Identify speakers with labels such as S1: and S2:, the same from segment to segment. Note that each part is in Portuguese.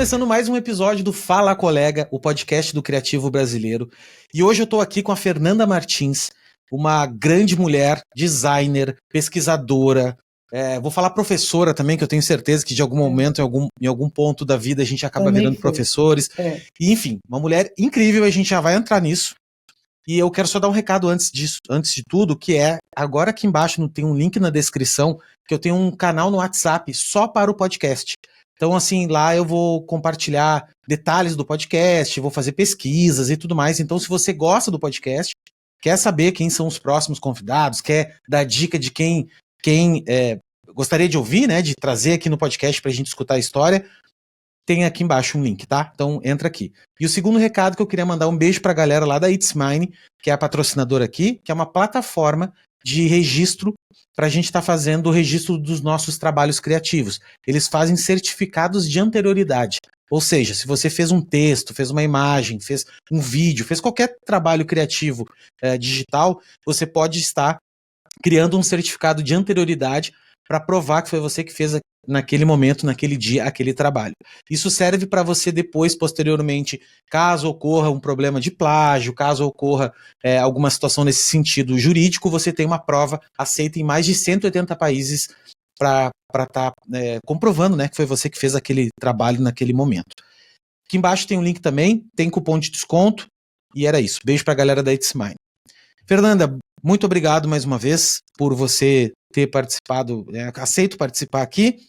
S1: começando mais um episódio do Fala Colega, o podcast do Criativo Brasileiro. E hoje eu estou aqui com a Fernanda Martins, uma grande mulher, designer, pesquisadora, vou falar professora também, que eu tenho certeza que de algum momento, em algum ponto da vida, a gente acaba
S2: Também
S1: virando
S2: foi.
S1: professores. E, enfim, uma mulher incrível, a gente já vai entrar nisso. E eu quero só dar um recado antes de tudo, que é, agora aqui embaixo tem um link na descrição, que eu tenho um canal no WhatsApp só para o podcast. Então, assim, lá eu vou compartilhar detalhes do podcast, vou fazer pesquisas e tudo mais. Então, se você gosta do podcast, quer saber quem são os próximos convidados, quer dar dica de quem gostaria de ouvir, né, de trazer aqui no podcast para a gente escutar a história, tem aqui embaixo um link, tá? Então entra aqui. E o segundo recado que eu queria mandar um beijo pra galera lá da It's Mine, que é a patrocinadora aqui, que é uma plataforma de registro pra gente estar fazendo o registro dos nossos trabalhos criativos. Eles fazem certificados de anterioridade. Ou seja, se você fez um texto, fez uma imagem, fez um vídeo, fez qualquer trabalho criativo digital, você pode estar criando um certificado de anterioridade para provar que foi você que fez naquele momento, naquele dia, aquele trabalho. Isso serve para você depois, posteriormente, caso ocorra um problema de plágio, caso ocorra alguma situação nesse sentido jurídico, você tem uma prova aceita em mais de 180 países para estar comprovando, né, que foi você que fez aquele trabalho naquele momento. Aqui embaixo tem um link também, tem cupom de desconto, e era isso. Beijo para a galera da It's Mine. Fernanda, muito obrigado mais uma vez por você ter participado, aceito participar aqui.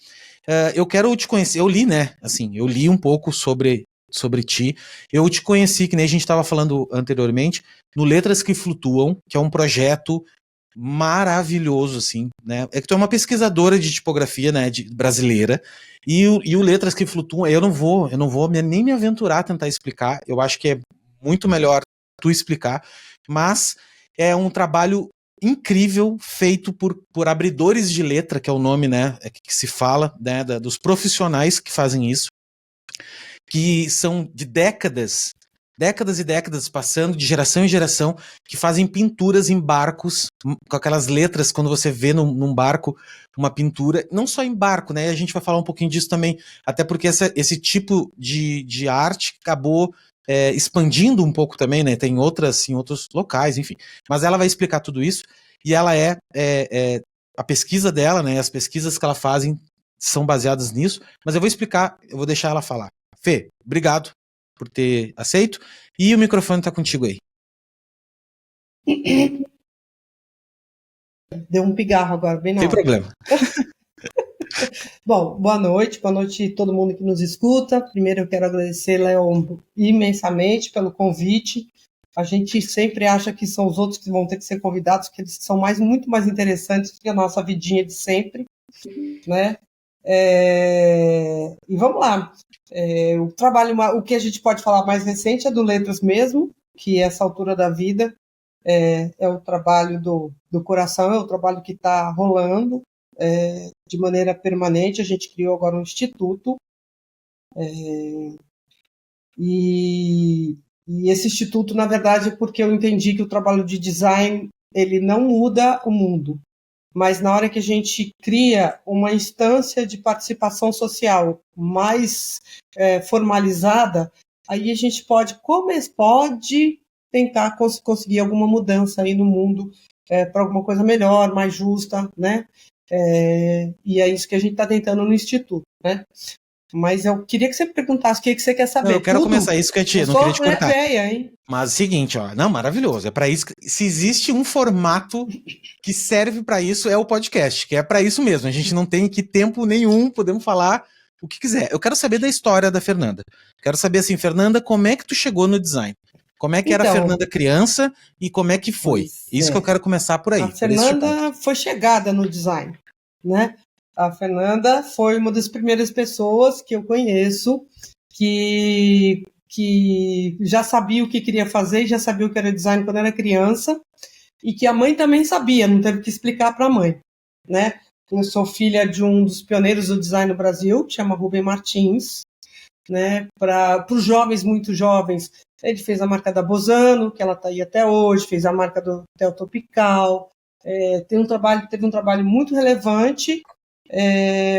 S1: Eu quero te conhecer, eu li, né, assim, eu li um pouco sobre ti, eu te conheci, que nem a gente estava falando anteriormente, no Letras que Flutuam, que é um projeto maravilhoso, assim, né, é que tu é uma pesquisadora de tipografia, né, brasileira, e o Letras que Flutuam, eu não vou nem me aventurar a tentar explicar, eu acho que é muito melhor tu explicar, mas é um trabalho incrível, feito por abridores de letra, que é o nome, né, que se fala, né, dos profissionais que fazem isso, que são de décadas e décadas, passando de geração em geração, que fazem pinturas em barcos, com aquelas letras, quando você vê num barco uma pintura, não só em barco, né, a gente vai falar um pouquinho disso também, até porque esse tipo de arte acabou expandindo um pouco também, né? Tem outros locais, enfim. Mas ela vai explicar tudo isso e ela a pesquisa dela, né? As pesquisas que ela fazem são baseadas nisso. Mas eu vou explicar, eu vou deixar ela falar. Fê, obrigado por ter aceito e o microfone tá contigo aí.
S2: Deu um pigarro agora, bem na
S1: Sem
S2: hora.
S1: problema.
S2: Bom, boa noite a todo mundo que nos escuta. Primeiro eu quero agradecer, Léo, imensamente pelo convite. A gente sempre acha que são os outros que vão ter que ser convidados, porque eles são muito mais interessantes que a nossa vidinha de sempre, né? E vamos lá. O que a gente pode falar mais recente é do Letras mesmo, que essa altura da vida é o trabalho do coração, é o trabalho que está rolando de maneira permanente. A gente criou agora um instituto e esse instituto, na verdade, é porque eu entendi que o trabalho de design ele não muda o mundo, mas na hora que a gente cria uma instância de participação social mais formalizada, aí a gente pode tentar conseguir alguma mudança aí no mundo para alguma coisa melhor, mais justa, né? E é isso que a gente está tentando no Instituto, né? Mas eu queria que você perguntasse o que você quer saber.
S1: Não, eu quero começar isso que eu não queria te cortar.
S2: Véia, hein?
S1: Mas é o seguinte, ó, não, maravilhoso. É para isso. Se existe um formato que serve para isso, é o podcast, que é para isso mesmo. A gente não tem que tempo nenhum, podemos falar o que quiser. Eu quero saber da história da Fernanda. Quero saber assim, Fernanda, como é que tu chegou no design? Como é que era a Fernanda criança e como é que foi? Isso que eu quero começar por aí.
S2: A Fernanda foi chegada no design, né? A Fernanda foi uma das primeiras pessoas que eu conheço que já sabia o que queria fazer e já sabia o que era design quando era criança, e que a mãe também sabia, não teve que explicar para a mãe, né? Eu sou filha de um dos pioneiros do design no Brasil, que chama Rubem Martins, né? Para os jovens, muito jovens, ele fez a marca da Bozano, que ela está aí até hoje, fez a marca do Hotel Tropical, teve um trabalho muito relevante,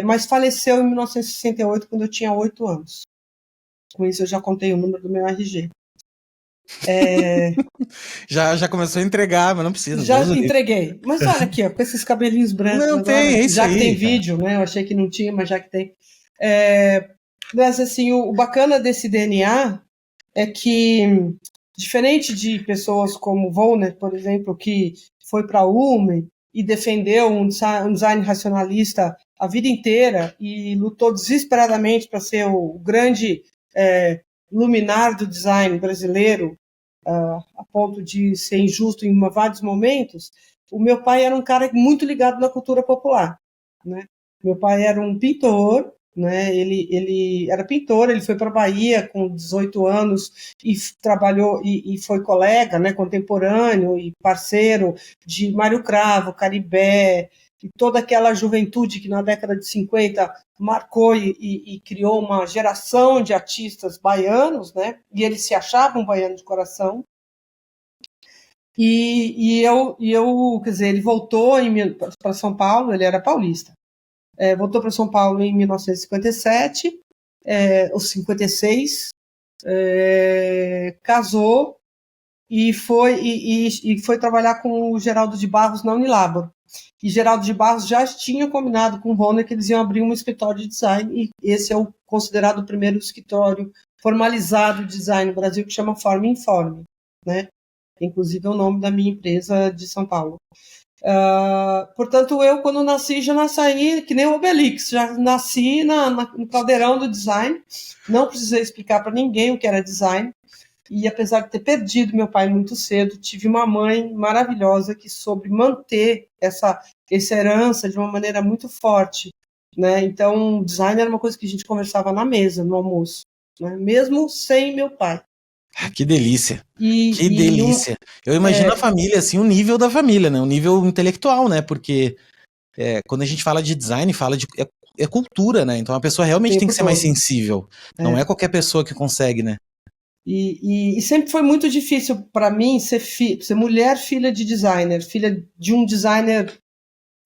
S2: mas faleceu em 1968, quando eu tinha 8 anos. Com isso eu já contei o número do meu RG.
S1: Já começou a entregar, mas não precisa.
S2: Já entreguei. Mas olha aqui, ó, com esses cabelinhos brancos
S1: Não
S2: agora,
S1: tem, é isso
S2: já que
S1: aí,
S2: tem
S1: cara.
S2: vídeo, né? Eu achei que não tinha, mas já que tem. Mas assim, o bacana desse DNA é que, diferente de pessoas como Volner, por exemplo, que foi para a UME e defendeu um design racionalista a vida inteira e lutou desesperadamente para ser o grande luminar do design brasileiro, a ponto de ser injusto em vários momentos, o meu pai era um cara muito ligado na cultura popular, né? Meu pai era um pintor, né? Ele era pintor, ele foi para a Bahia com 18 anos e trabalhou e foi colega, né, contemporâneo e parceiro de Mário Cravo, Caribé, e toda aquela juventude que na década de 50 marcou e criou uma geração de artistas baianos, né? E ele se achava um baiano de coração. E eu, quer dizer, ele voltou para São Paulo, ele era paulista. Voltou para São Paulo em 1957, ou 56, casou e foi trabalhar com o Geraldo de Barros na Unilabor. E Geraldo de Barros já tinha combinado com o Volner que eles iam abrir um escritório de design, e esse é considerado o primeiro escritório formalizado de design no Brasil, que chama Form Informe, né? Inclusive é o nome da minha empresa de São Paulo. Portanto, eu, quando nasci, já nasci que nem o Obelix, já nasci no caldeirão do design, não precisei explicar para ninguém o que era design, e apesar de ter perdido meu pai muito cedo, tive uma mãe maravilhosa que soube manter essa herança de uma maneira muito forte, né? Então, design era uma coisa que a gente conversava na mesa, no almoço, né? Mesmo sem meu pai.
S1: Que delícia. Que delícia. Eu imagino a família, assim, o nível da família, né? O nível intelectual, né? Porque quando a gente fala de design, fala de cultura, né? Então a pessoa realmente tem que ser mais sensível. Não é qualquer pessoa que consegue, né?
S2: E sempre foi muito difícil para mim ser mulher, filha de designer, filha de um designer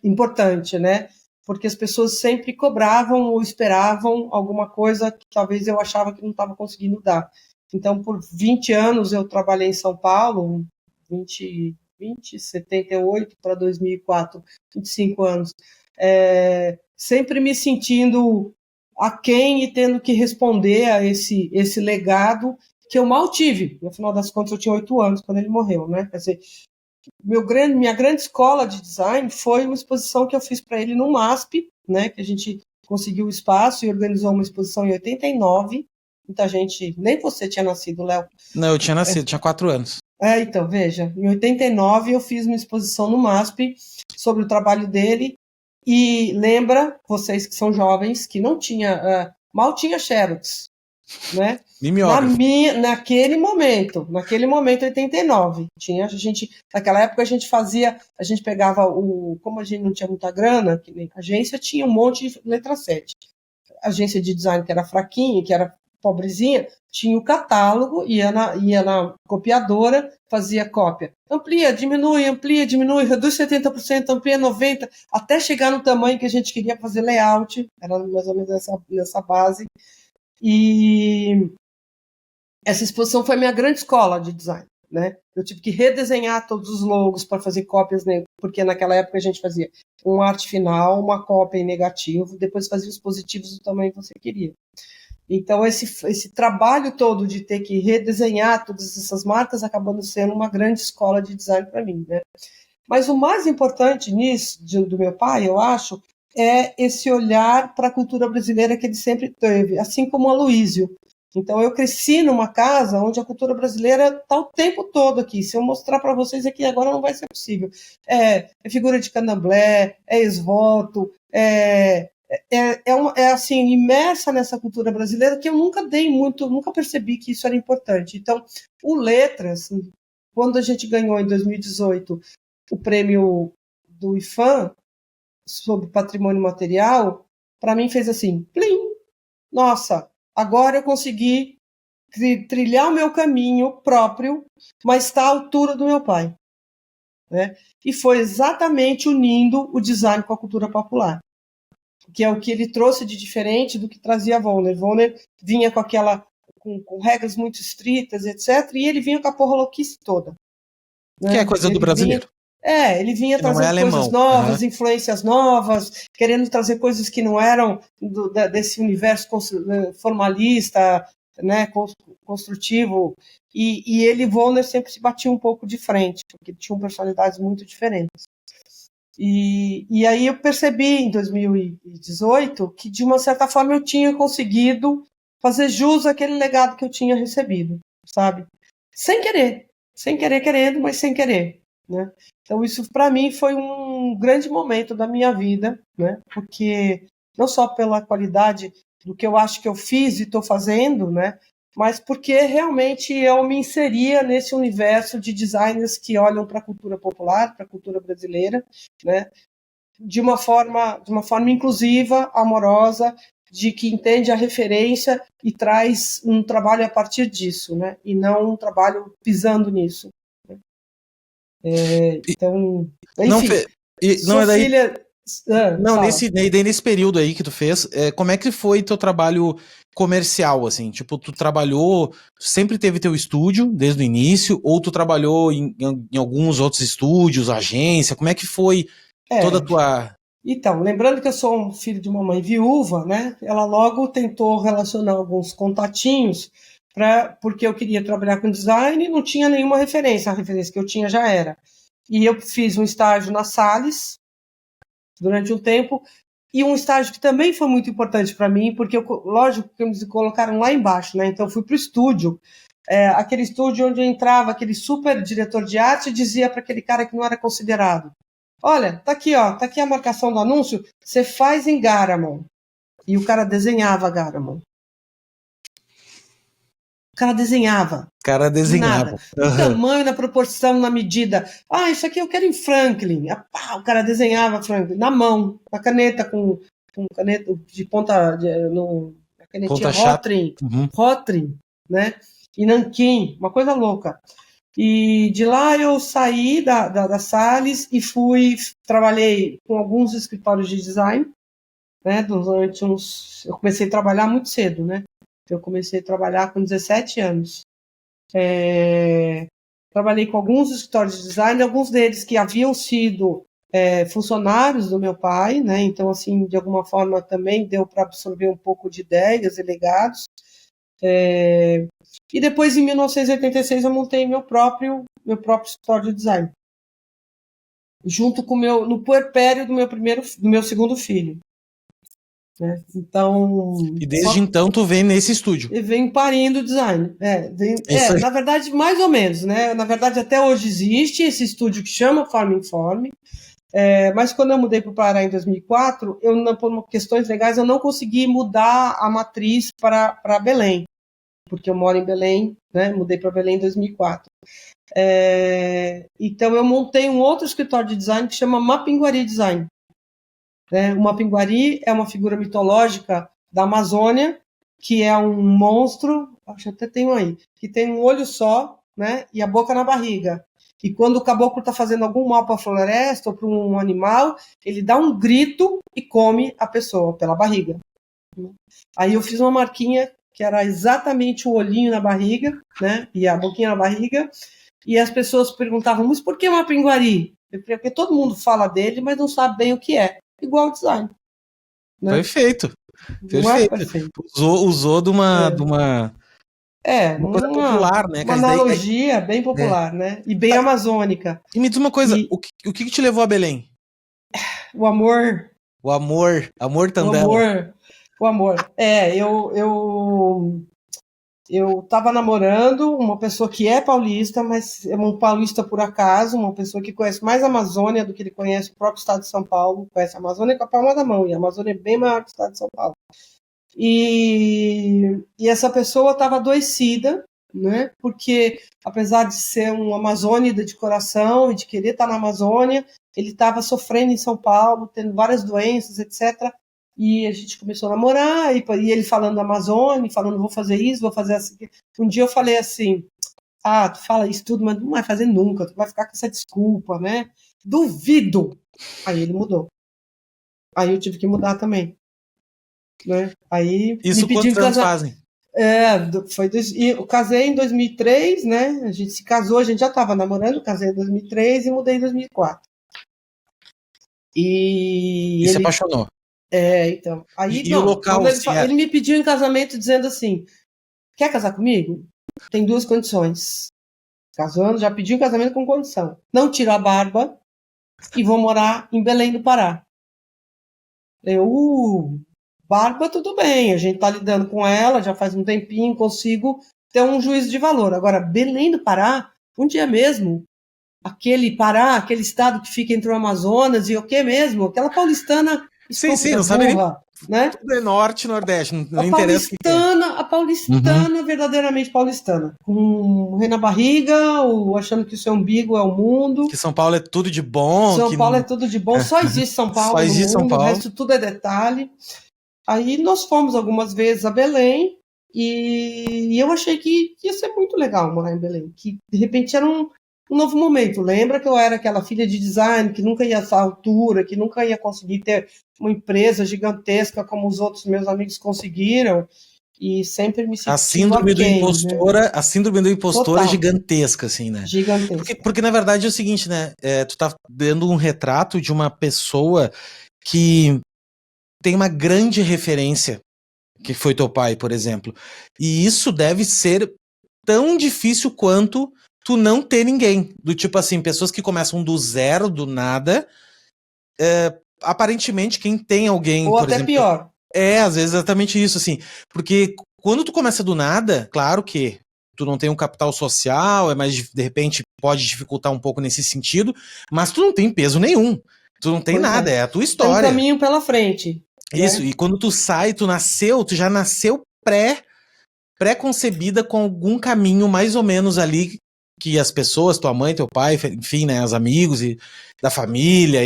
S2: importante, né? Porque as pessoas sempre cobravam ou esperavam alguma coisa que talvez eu achava que não estava conseguindo dar. Então, por 20 anos eu trabalhei em São Paulo, 78 para 2004, 25 anos, sempre me sentindo aquém e tendo que responder a esse legado que eu mal tive. No final das contas, eu tinha 8 anos quando ele morreu, né? Quer dizer, minha grande escola de design foi uma exposição que eu fiz para ele no MASP, né? Que a gente conseguiu o espaço e organizou uma exposição em 89. Muita gente, nem você tinha nascido, Léo.
S1: Não, eu tinha nascido, tinha 4 anos.
S2: Então, veja, em 89 eu fiz uma exposição no MASP sobre o trabalho dele, e lembra, vocês que são jovens, que não tinha, mal tinha Xerox, né? Naquele momento, 89, tinha, naquela época a gente pegava como a gente não tinha muita grana, que nem agência, tinha um monte de letra 7. Agência de design que era fraquinha, que era pobrezinha, tinha o catálogo, ia na copiadora, fazia cópia. Amplia, diminui, reduz 70%, amplia 90%, até chegar no tamanho que a gente queria fazer layout, era mais ou menos nessa base. E essa exposição foi a minha grande escola de design, né? Eu tive que redesenhar todos os logos para fazer cópias, né? Porque naquela época a gente fazia um arte final, uma cópia em negativo, depois fazia os positivos do tamanho que você queria. Então, esse trabalho todo de ter que redesenhar todas essas marcas acabando sendo uma grande escola de design para mim, né? Mas o mais importante nisso, do meu pai, eu acho, é esse olhar para a cultura brasileira que ele sempre teve, assim como o Aloysio. Então, eu cresci numa casa onde a cultura brasileira está o tempo todo aqui. Se eu mostrar para vocês aqui agora, não vai ser possível. É figura de candomblé, é esvoto, assim, imersa nessa cultura brasileira que eu nunca percebi que isso era importante. Então, o Letras, quando a gente ganhou em 2018 o prêmio do IFAM sobre patrimônio material, para mim fez assim, plim! Nossa, agora eu consegui trilhar o meu caminho próprio, mas está à altura do meu pai, né? E foi exatamente unindo o design com a cultura popular, que é o que ele trouxe de diferente do que trazia Volner. Volner vinha com com regras muito estritas, etc. E ele vinha com a porra louquice toda. Né?
S1: Que é coisa do brasileiro.
S2: Ele vinha
S1: Que não
S2: trazendo
S1: é
S2: coisas
S1: alemão.
S2: novas, influências novas, querendo trazer coisas que não eram desse universo formalista, né, construtivo. E ele, Vollner, sempre se batia um pouco de frente, porque tinham personalidades muito diferentes. E aí eu percebi, em 2018, que, de uma certa forma, eu tinha conseguido fazer jus àquele legado que eu tinha recebido, sabe? Sem querer, querendo, mas sem querer, né? Então, isso, para mim, foi um grande momento da minha vida, né? Porque, não só pela qualidade do que eu acho que eu fiz e estou fazendo, né? Mas porque realmente eu me inseria nesse universo de designers que olham para a cultura popular, para a cultura brasileira, né? De uma forma inclusiva, amorosa, de que entende a referência e traz um trabalho a partir disso, né? E não um trabalho pisando nisso. Então, enfim, sou filha...
S1: Não, nesse período aí que tu fez, como é que foi teu trabalho comercial, assim? Tipo, tu trabalhou, sempre teve teu estúdio desde o início, ou tu trabalhou em alguns outros estúdios, agência? Como é que foi toda a tua...
S2: Então, lembrando que eu sou um filho de uma mãe viúva, né? Ela logo tentou relacionar alguns contatinhos, porque eu queria trabalhar com design e não tinha nenhuma referência. A referência que eu tinha já era. E eu fiz um estágio na Salles, durante um tempo, e um estágio que também foi muito importante para mim, porque, lógico, que me colocaram lá embaixo, né? Então, eu fui para o estúdio, aquele estúdio onde entrava aquele super diretor de arte e dizia para aquele cara que não era considerado: olha, tá aqui a marcação do anúncio, você faz em Garamond. E o cara desenhava Garamond. O cara desenhava. Nada. No tamanho, na proporção, na medida. Isso aqui eu quero em Franklin. O cara desenhava Franklin na mão, com a caneta, com caneta de ponta, a canetinha Rotring, né? E nanquim, uma coisa louca. E de lá eu saí da Salles e trabalhei com alguns escritórios de design, né? Eu comecei a trabalhar muito cedo, né? Eu comecei a trabalhar com 17 anos. Trabalhei com alguns escritórios de design, alguns deles que haviam sido funcionários do meu pai, né? Então, assim, de alguma forma também deu para absorver um pouco de ideias e legados. E depois, em 1986, eu montei meu próprio escritório de design, junto com no puerpério do meu segundo filho. Né? Então,
S1: e desde então tu vem nesse estúdio.
S2: E vem parindo design. Na verdade, mais ou menos, né? Na verdade, até hoje existe esse estúdio que chama Farm Inform, mas quando eu mudei para o Pará em 2004, por questões legais, eu não consegui mudar a matriz para Belém, porque eu moro em Belém, né? Mudei para Belém em 2004. Então, eu montei um outro escritório de design que chama Mapinguari Design. O Mapinguari é uma figura mitológica da Amazônia, que é um monstro, acho que até tenho aí, que tem um olho só, né, e a boca na barriga. E quando o caboclo está fazendo algum mal para a floresta ou para um animal, ele dá um grito e come a pessoa pela barriga. Aí eu fiz uma marquinha que era exatamente o olhinho na barriga, né, e a boquinha na barriga, e as pessoas perguntavam: mas por que Mapinguari? Porque todo mundo fala dele, mas não sabe bem o que é. Igual o design. Né?
S1: Perfeito. Usou de uma coisa popular, né?
S2: Uma analogia bem popular, né? E bem amazônica.
S1: E me diz uma coisa, o que te levou a Belém?
S2: O amor.
S1: O amor Tandela.
S2: O amor. Eu estava namorando uma pessoa que é paulista, mas é um paulista por acaso, uma pessoa que conhece mais a Amazônia do que ele conhece o próprio estado de São Paulo, conhece a Amazônia com a palma da mão, e a Amazônia é bem maior que o estado de São Paulo. E essa pessoa estava adoecida, né? Porque, apesar de ser um amazônida de coração e de querer estar na Amazônia, ele estava sofrendo em São Paulo, tendo várias doenças, etc., e a gente começou a namorar, e ele falando da Amazônia, falando: vou fazer isso, vou fazer assim. Um dia eu falei assim: tu fala isso tudo, mas não vai fazer nunca, tu vai ficar com essa desculpa, né? Duvido! Aí ele mudou. Aí eu tive que mudar também. Né? Aí
S1: isso
S2: me pediu
S1: quantos anos fazem?
S2: Eu casei em 2003, né? A gente se casou, a gente já estava namorando, casei em 2003 e mudei em 2004.
S1: E se apaixonou.
S2: Então. Aí,
S1: E o local,
S2: ele me pediu em casamento dizendo assim: quer casar comigo? Tem duas condições. Casando, já pediu em casamento com condição. Não tiro a barba e vou morar em Belém do Pará. Barba, tudo bem, a gente tá lidando com ela, já faz um tempinho, consigo ter um juízo de valor. Agora, Belém do Pará, um dia mesmo, aquele Pará, aquele estado que fica entre o Amazonas e o que mesmo? Aquela paulistana
S1: sim, não sabe nem,
S2: né?
S1: Tudo é norte, nordeste, não interessa o que é.
S2: A paulistana, verdadeiramente paulistana. Com rei na barriga, ou achando que o seu umbigo é o mundo.
S1: Que São Paulo é tudo de bom.
S2: São Paulo é tudo de bom, só existe São Paulo
S1: só existe
S2: no
S1: São
S2: mundo,
S1: Paulo.
S2: O resto tudo é detalhe. Aí nós fomos algumas vezes a Belém e eu achei que ia ser muito legal morar em Belém, que de repente era um novo momento. Lembra que eu era aquela filha de design que nunca ia a essa altura, que nunca ia conseguir ter uma empresa gigantesca como os outros meus amigos conseguiram e sempre me senti
S1: a síndrome do impostor, né? A síndrome do impostor é gigantesca, assim, né?
S2: Gigantesca.
S1: Porque na verdade é o seguinte, né? Tu tá dando um retrato de uma pessoa que tem uma grande referência, que foi teu pai, por exemplo. E isso deve ser tão difícil quanto tu não ter ninguém. Do tipo assim, pessoas que começam do zero, do nada. Aparentemente, quem tem alguém,
S2: ou
S1: por
S2: até
S1: exemplo,
S2: pior.
S1: Às vezes exatamente isso, assim. Porque quando tu começa do nada, claro que tu não tem um capital social, mas de repente pode dificultar um pouco nesse sentido, mas tu não tem peso nenhum. Tu não tem nada, é a tua história.
S2: Tem um caminho pela frente.
S1: Isso, né? E quando tu sai, tu já nasceu pré-concebida com algum caminho mais ou menos ali que as pessoas, tua mãe, teu pai, enfim, né, os amigos e da família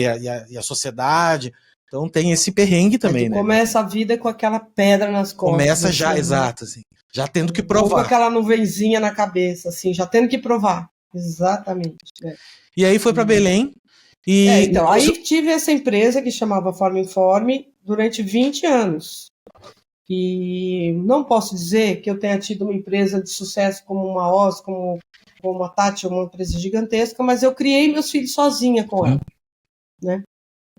S1: e a sociedade. Então tem esse perrengue também, né?
S2: Começa a vida com aquela pedra nas costas.
S1: Começa já, assim, exato, assim. Já tendo que provar.
S2: Ou com aquela nuvenzinha na cabeça, assim, já tendo que provar. Exatamente. Né?
S1: E aí foi para Belém.
S2: Então, aí tive essa empresa que chamava Forma Informe durante 20 anos. E não posso dizer que eu tenha tido uma empresa de sucesso como uma Oz, como uma Tati, uma empresa gigantesca, mas eu criei meus filhos sozinha com ela. Né?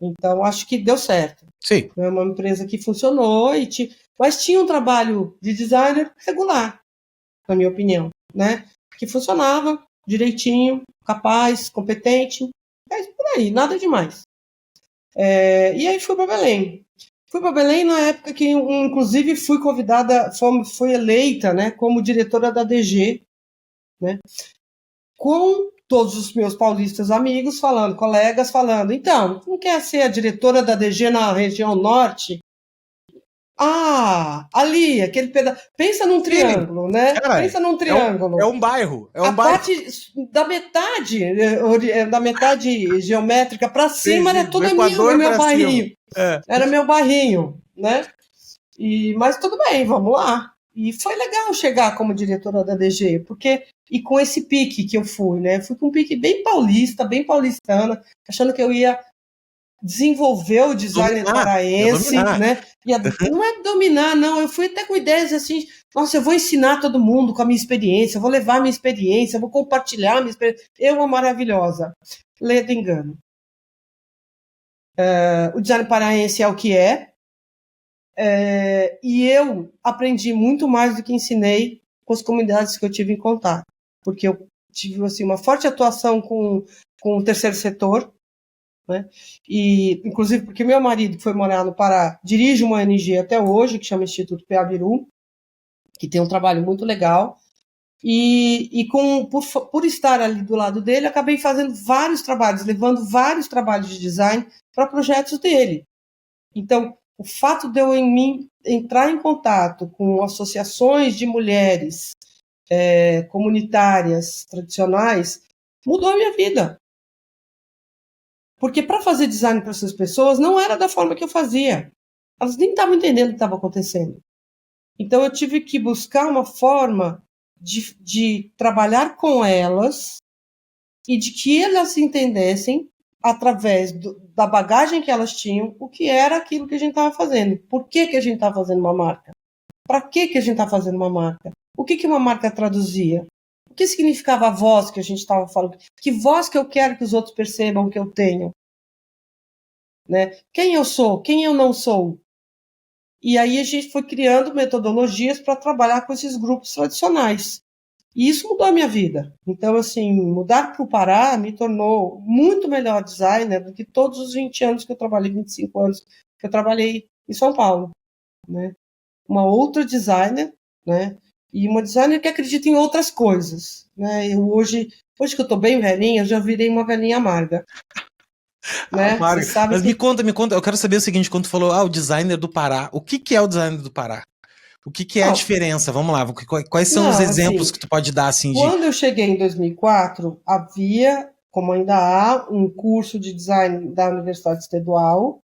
S2: Então, acho que deu certo.
S1: Sim.
S2: É uma empresa que funcionou, mas tinha um trabalho de designer regular, na minha opinião, né? Que funcionava direitinho, capaz, competente, mas por aí, nada demais. E aí fui para Belém. Fui para Belém na época que, inclusive, fui convidada, fui eleita, né, como diretora da DG, né? Com todos os meus paulistas amigos colegas falando, então, não quer ser a diretora da DG na região norte? Ali, aquele pedaço. Pensa num triângulo, né?
S1: Cara,
S2: pensa num triângulo.
S1: É um bairro.
S2: A parte da metade geométrica para cima era tudo meu bairrinho. Era meu bairrinho, né? Mas tudo bem, vamos lá. E foi legal chegar como diretora da DG, e com esse pique que eu fui, né? Fui com um pique bem paulista, bem paulistana, achando que eu ia desenvolver o design paraense, né? Não é dominar, não. Eu fui até com ideias assim, nossa, eu vou ensinar todo mundo com a minha experiência, eu vou levar a minha experiência, eu vou compartilhar a minha experiência. Eu, uma maravilhosa. Ledo engano. O design paraense é o que é, e eu aprendi muito mais do que ensinei com as comunidades que eu tive em contato, porque eu tive assim, uma forte atuação com o terceiro setor, né? E, inclusive, porque meu marido foi morar no Pará, dirige uma ONG até hoje, que chama Instituto Peabiru, que tem um trabalho muito legal, por estar ali do lado dele, acabei fazendo vários trabalhos, levando vários trabalhos de design para projetos dele. Então, o fato de eu entrar em contato com associações de mulheres comunitárias tradicionais mudou a minha vida. Porque para fazer design para essas pessoas não era da forma que eu fazia. Elas nem estavam entendendo o que estava acontecendo. Então eu tive que buscar uma forma de trabalhar com elas e de que elas entendessem, através da bagagem que elas tinham, o que era aquilo que a gente estava fazendo. Por que a gente estava fazendo uma marca? Para que a gente está fazendo uma marca? O que uma marca traduzia? O que significava a voz que a gente estava falando? Que voz que eu quero que os outros percebam que eu tenho? Né? Quem eu sou? Quem eu não sou? E aí a gente foi criando metodologias para trabalhar com esses grupos tradicionais. E isso mudou a minha vida. Então, assim, mudar para o Pará me tornou muito melhor designer do que todos os 20 anos que eu trabalhei, 25 anos que eu trabalhei em São Paulo, né? Uma outra designer, né? E uma designer que acredita em outras coisas, né? Hoje que eu estou bem velhinha, eu já virei uma velhinha amarga, né? Você
S1: Amarga.
S2: sabe
S1: Mas
S2: que...
S1: me conta, eu quero saber o seguinte, quando tu falou, o designer do Pará, o que é o designer do Pará? O que é a
S2: Não,
S1: diferença? Vamos lá, quais são os
S2: não,
S1: exemplos
S2: assim,
S1: que tu pode dar, assim, de...
S2: quando eu cheguei em 2004, havia, como ainda há, um curso de design da Universidade Estadual,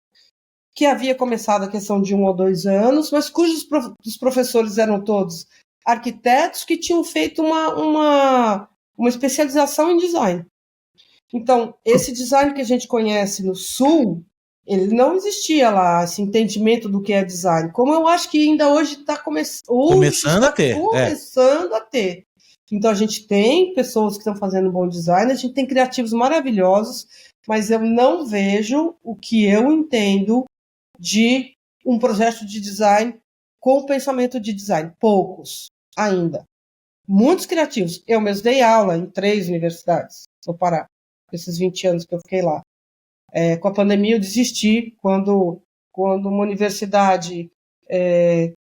S2: que havia começado a questão de 1 ou 2 anos, mas cujos os professores eram todos arquitetos que tinham feito uma especialização em design. Então, esse design que a gente conhece no Sul, ele não existia lá, esse entendimento do que é design. Como eu acho que ainda hoje está
S1: Começando a ter,
S2: começando a ter. Então, a gente tem pessoas que estão fazendo bom design, a gente tem criativos maravilhosos, mas eu não vejo o que eu entendo de um projeto de design com pensamento de design. Poucos, ainda. Muitos criativos. Eu mesmo dei aula em 3 universidades no Pará, esses 20 anos que eu fiquei lá. Com a pandemia eu desisti quando uma universidade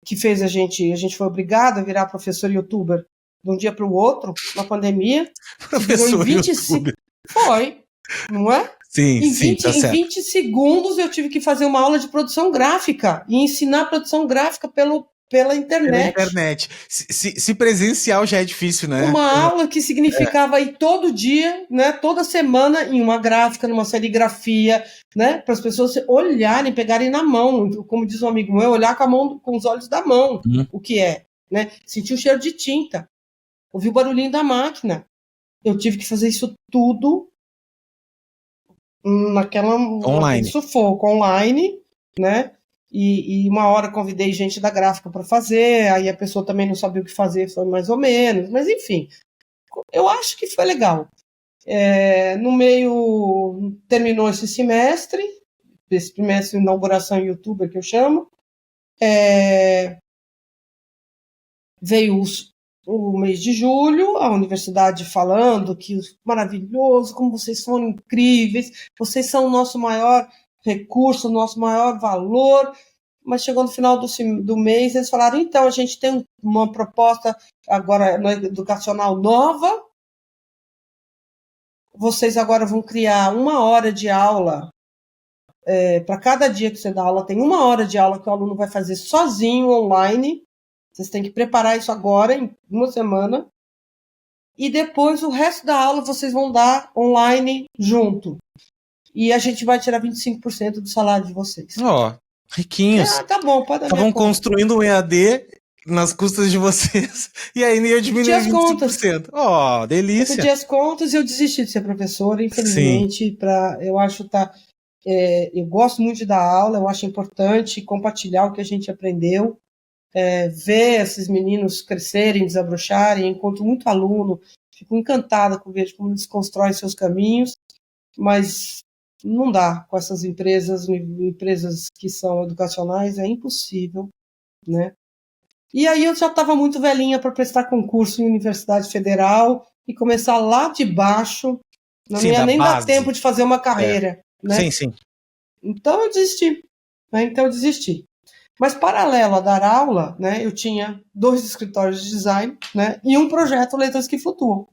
S2: que fez a gente foi obrigado a virar professor youtuber de um dia para o outro, na pandemia, se virou em
S1: professor
S2: 25... Foi, não é?
S1: Sim, tá
S2: Em
S1: certo.
S2: 20 segundos eu tive que fazer uma aula de produção gráfica e ensinar produção gráfica pela
S1: Pela
S2: internet.
S1: internet. Se presencial já é difícil, né?
S2: Uma aula que significava ir todo dia, né, toda semana, em uma gráfica, numa serigrafia, né, para as pessoas olharem, pegarem na mão, como diz um amigo meu, olhar com a mão, com os olhos da mão, o que é, né? Sentir o cheiro de tinta, ouvir o barulhinho da máquina. Eu tive que fazer isso tudo naquele
S1: Online.
S2: sufoco online, né? E uma hora convidei gente da gráfica para fazer, aí a pessoa também não sabia o que fazer, foi mais ou menos, mas enfim, eu acho que foi legal. No meio, terminou esse semestre de inauguração youtuber que eu chamo, veio o mês de julho, a universidade falando que maravilhoso, como vocês foram incríveis, vocês são o nosso maior recurso, o nosso maior valor, mas chegou no final do mês, eles falaram, então, a gente tem uma proposta agora educacional nova, vocês agora vão criar 1 hora de aula, para cada dia que você dá aula, tem 1 hora de aula que o aluno vai fazer sozinho, online, vocês têm que preparar isso agora, em 1 semana, e depois o resto da aula vocês vão dar online junto. E a gente vai tirar 25% do salário de vocês.
S1: Riquinhos.
S2: Tá bom, pode dar minha
S1: Estavam
S2: conta.
S1: construindo um EAD nas custas de vocês e aí ia diminuir
S2: as contas.
S1: 25%.
S2: Eu
S1: Delícia.
S2: pedi as contas e eu desisti de ser professora, infelizmente. Eu acho eu gosto muito de dar aula, eu acho importante compartilhar o que a gente aprendeu, ver esses meninos crescerem, desabrocharem, encontro muito aluno, fico encantada com ver como eles constroem seus caminhos, mas não dá com essas empresas que são educacionais, é impossível, né? E aí eu já estava muito velhinha para prestar concurso em Universidade Federal e começar lá de baixo, não
S1: Sim,
S2: ia
S1: da
S2: nem dar
S1: base.
S2: tempo de fazer uma carreira, né?
S1: Sim.
S2: Então eu desisti, né? Mas paralelo a dar aula, né, eu tinha 2 escritórios de design, né, e um projeto Letras que Flutuam.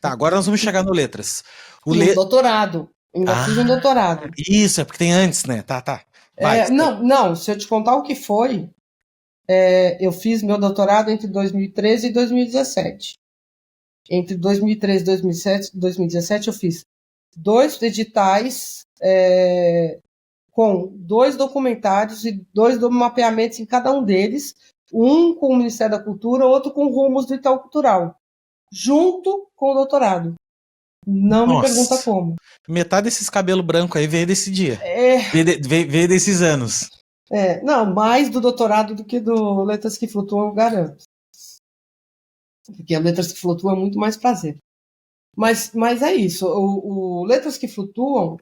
S1: Tá, agora nós vamos chegar no Letras.
S2: Um doutorado. Ainda fiz um doutorado.
S1: Isso, é porque tem antes, né? Tá.
S2: Não, se eu te contar o que foi, eu fiz meu doutorado entre 2013 e 2017. Entre 2013 e 2017 eu fiz 2 editais com 2 documentários e 2 mapeamentos em cada um deles, um com o Ministério da Cultura, outro com rumos do Itaú Cultural, junto com o doutorado. Não me pergunta como.
S1: Metade desses cabelos brancos aí veio desse dia. Veio desses anos.
S2: Não, mais do doutorado do que do Letras que Flutuam, eu garanto. Porque a Letras que Flutuam é muito mais prazer. Mas é isso, o Letras que Flutuam,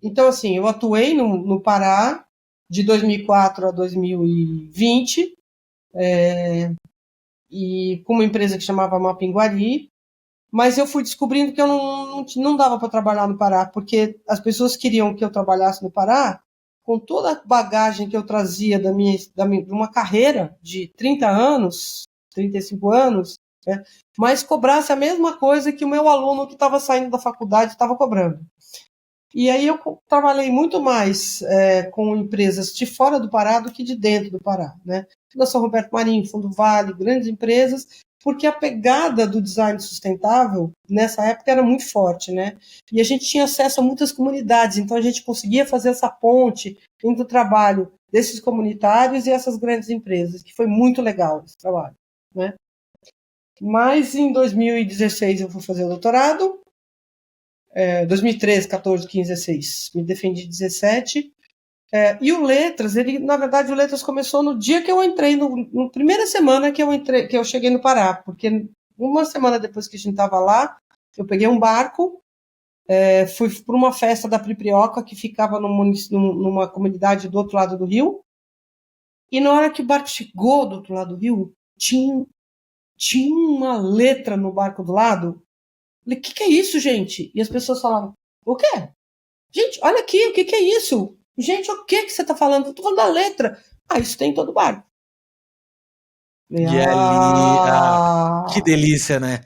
S2: então assim, eu atuei no Pará de 2004 a 2020, e com uma empresa que chamava Mapinguari, mas eu fui descobrindo que eu não dava para trabalhar no Pará, porque as pessoas queriam que eu trabalhasse no Pará com toda a bagagem que eu trazia de uma carreira de 30 anos, 35 anos, né, mas cobrasse a mesma coisa que o meu aluno que estava saindo da faculdade estava cobrando. E aí eu trabalhei muito mais com empresas de fora do Pará do que de dentro do Pará, né? Fundação Roberto Marinho, Fundo Vale, grandes empresas, porque a pegada do design sustentável nessa época era muito forte, né? E a gente tinha acesso a muitas comunidades, então a gente conseguia fazer essa ponte entre o trabalho desses comunitários e essas grandes empresas, que foi muito legal esse trabalho, né? Mas em 2016 eu fui fazer o doutorado, 2013, 14, 15, 16, me defendi 17. E o Letras, na verdade, o Letras começou no dia que eu entrei, na primeira semana que eu cheguei no Pará, porque uma semana depois que a gente estava lá, eu peguei um barco, fui para uma festa da Priprioca, que ficava numa comunidade do outro lado do rio, e na hora que o barco chegou do outro lado do rio, tinha uma letra no barco do lado. Falei, o que é isso, gente? E as pessoas falavam, o quê? Gente, olha aqui, o que é isso? Gente, o que você está falando? Eu estou falando da letra. Isso tem em todo barco.
S1: E ali, que delícia, né?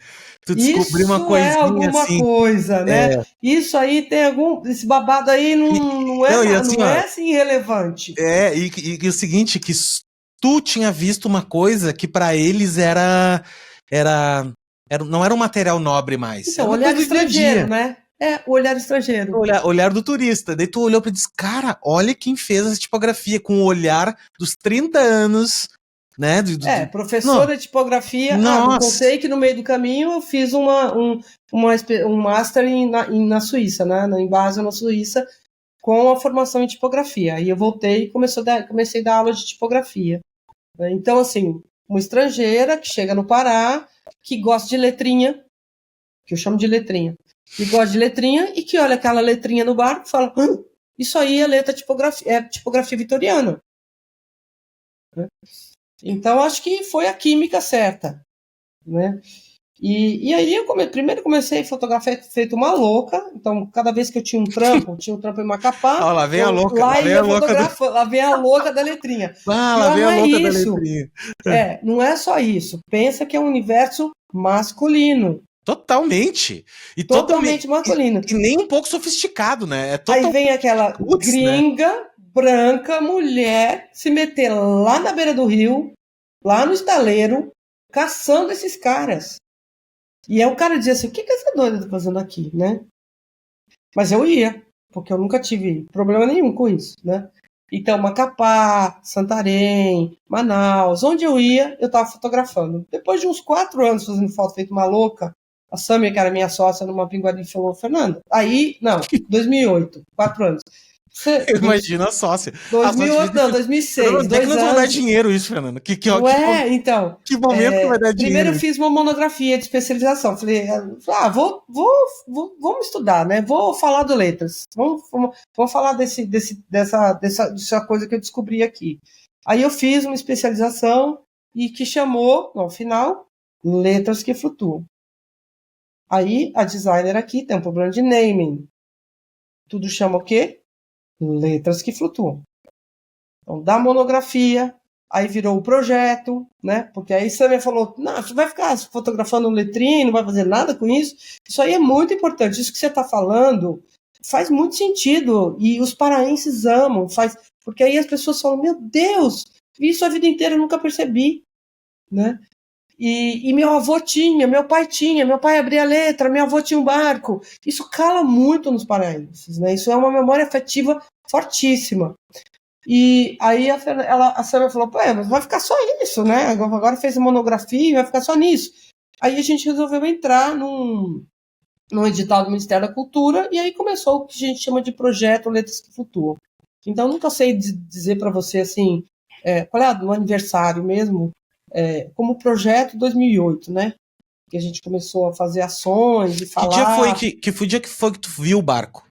S1: Tu descobriu uma
S2: Isso é
S1: coisinha
S2: alguma
S1: assim.
S2: coisa, né? Isso aí tem esse babado aí
S1: Assim,
S2: não
S1: ó,
S2: é assim irrelevante.
S1: e o seguinte, que tu tinha visto uma coisa que pra eles não era um material nobre mais,
S2: Então,
S1: era uma
S2: olhar
S1: coisa do dia a
S2: estrangeiro,
S1: dia.
S2: né? O olhar estrangeiro.
S1: Olhar do turista. Daí tu olhou pra e disse, cara, olha quem fez essa tipografia com o olhar dos 30 anos, né? Não,
S2: Professora de tipografia. Me
S1: nossa.
S2: contei que no meio do caminho eu fiz um master na Suíça, né? Em Basel, na Suíça, com a formação em tipografia. Aí eu voltei e comecei a dar aula de tipografia. Então, assim, uma estrangeira que chega no Pará, que gosta de letrinha, que eu chamo de letrinha, que gosta de letrinha e que olha aquela letrinha no barco e fala, isso aí é tipografia vitoriana. Então, acho que foi a química certa, né? E aí primeiro comecei a fotografar feito uma louca, então cada vez que eu tinha um trampo em Macapá,
S1: Lá vem a
S2: eu
S1: louca, lá
S2: lá
S1: vem a
S2: ia
S1: louca
S2: fotografar, lá vem a louca da letrinha.
S1: lá
S2: Pior
S1: vem
S2: não
S1: a
S2: é
S1: louca da
S2: isso,
S1: letrinha.
S2: não é só isso, pensa que é um universo masculino,
S1: Totalmente.
S2: totalmente masculino.
S1: E nem um pouco sofisticado, né?
S2: Aí vem aquela
S1: Putz, né?
S2: gringa, branca, mulher, se meter lá na beira do rio, lá no estaleiro, caçando esses caras. E aí o cara dizia assim, o que essa doida tá fazendo aqui, né? Mas eu ia, porque eu nunca tive problema nenhum com isso, né? Então, Macapá, Santarém, Manaus, onde eu ia, eu estava fotografando. Depois de uns 4 anos fazendo foto feito uma louca, a Samia, que era minha sócia numa pinguaria, falou, Fernanda, 2008, 4 anos.
S1: Eu imagino a sócia. A sócia
S2: 2008, não, 2006,
S1: onde é que
S2: 2
S1: nós vamos dar
S2: anos.
S1: dinheiro isso, Fernando?
S2: Não é? Então,
S1: que momento que vai dar
S2: primeiro eu
S1: dinheiro?
S2: fiz uma monografia de especialização. Falei, vamos estudar, né? Vou falar do letras. Vamos falar dessa coisa que eu descobri aqui. Aí eu fiz uma especialização e que chamou, no final, Letras que Flutuam. Aí a designer aqui tem um problema de naming. Tudo chama o quê? Letras que Flutuam. Então, da monografia, aí virou o projeto, né? Porque aí Samia falou, não, você vai ficar fotografando letrinha, não vai fazer nada com isso. Isso aí é muito importante. Isso que você está falando faz muito sentido. E os paraenses amam, porque aí as pessoas falam, meu Deus, vi isso a vida inteira, eu nunca percebi, né? E meu avô tinha, meu pai abria a letra, meu avô tinha um barco. Isso cala muito nos paraenses, né? Isso é uma memória afetiva fortíssima. E aí a Samia falou, mas vai ficar só isso, né? Agora fez a monografia, vai ficar só nisso. Aí a gente resolveu entrar num edital do Ministério da Cultura e aí começou o que a gente chama de projeto Letras que Flutuam. Então, nunca sei dizer para você assim, qual é no aniversário mesmo, como projeto 2008, né? Que a gente começou a fazer ações e
S1: Que dia foi
S2: falar.
S1: que foi o dia que foi que tu viu o barco?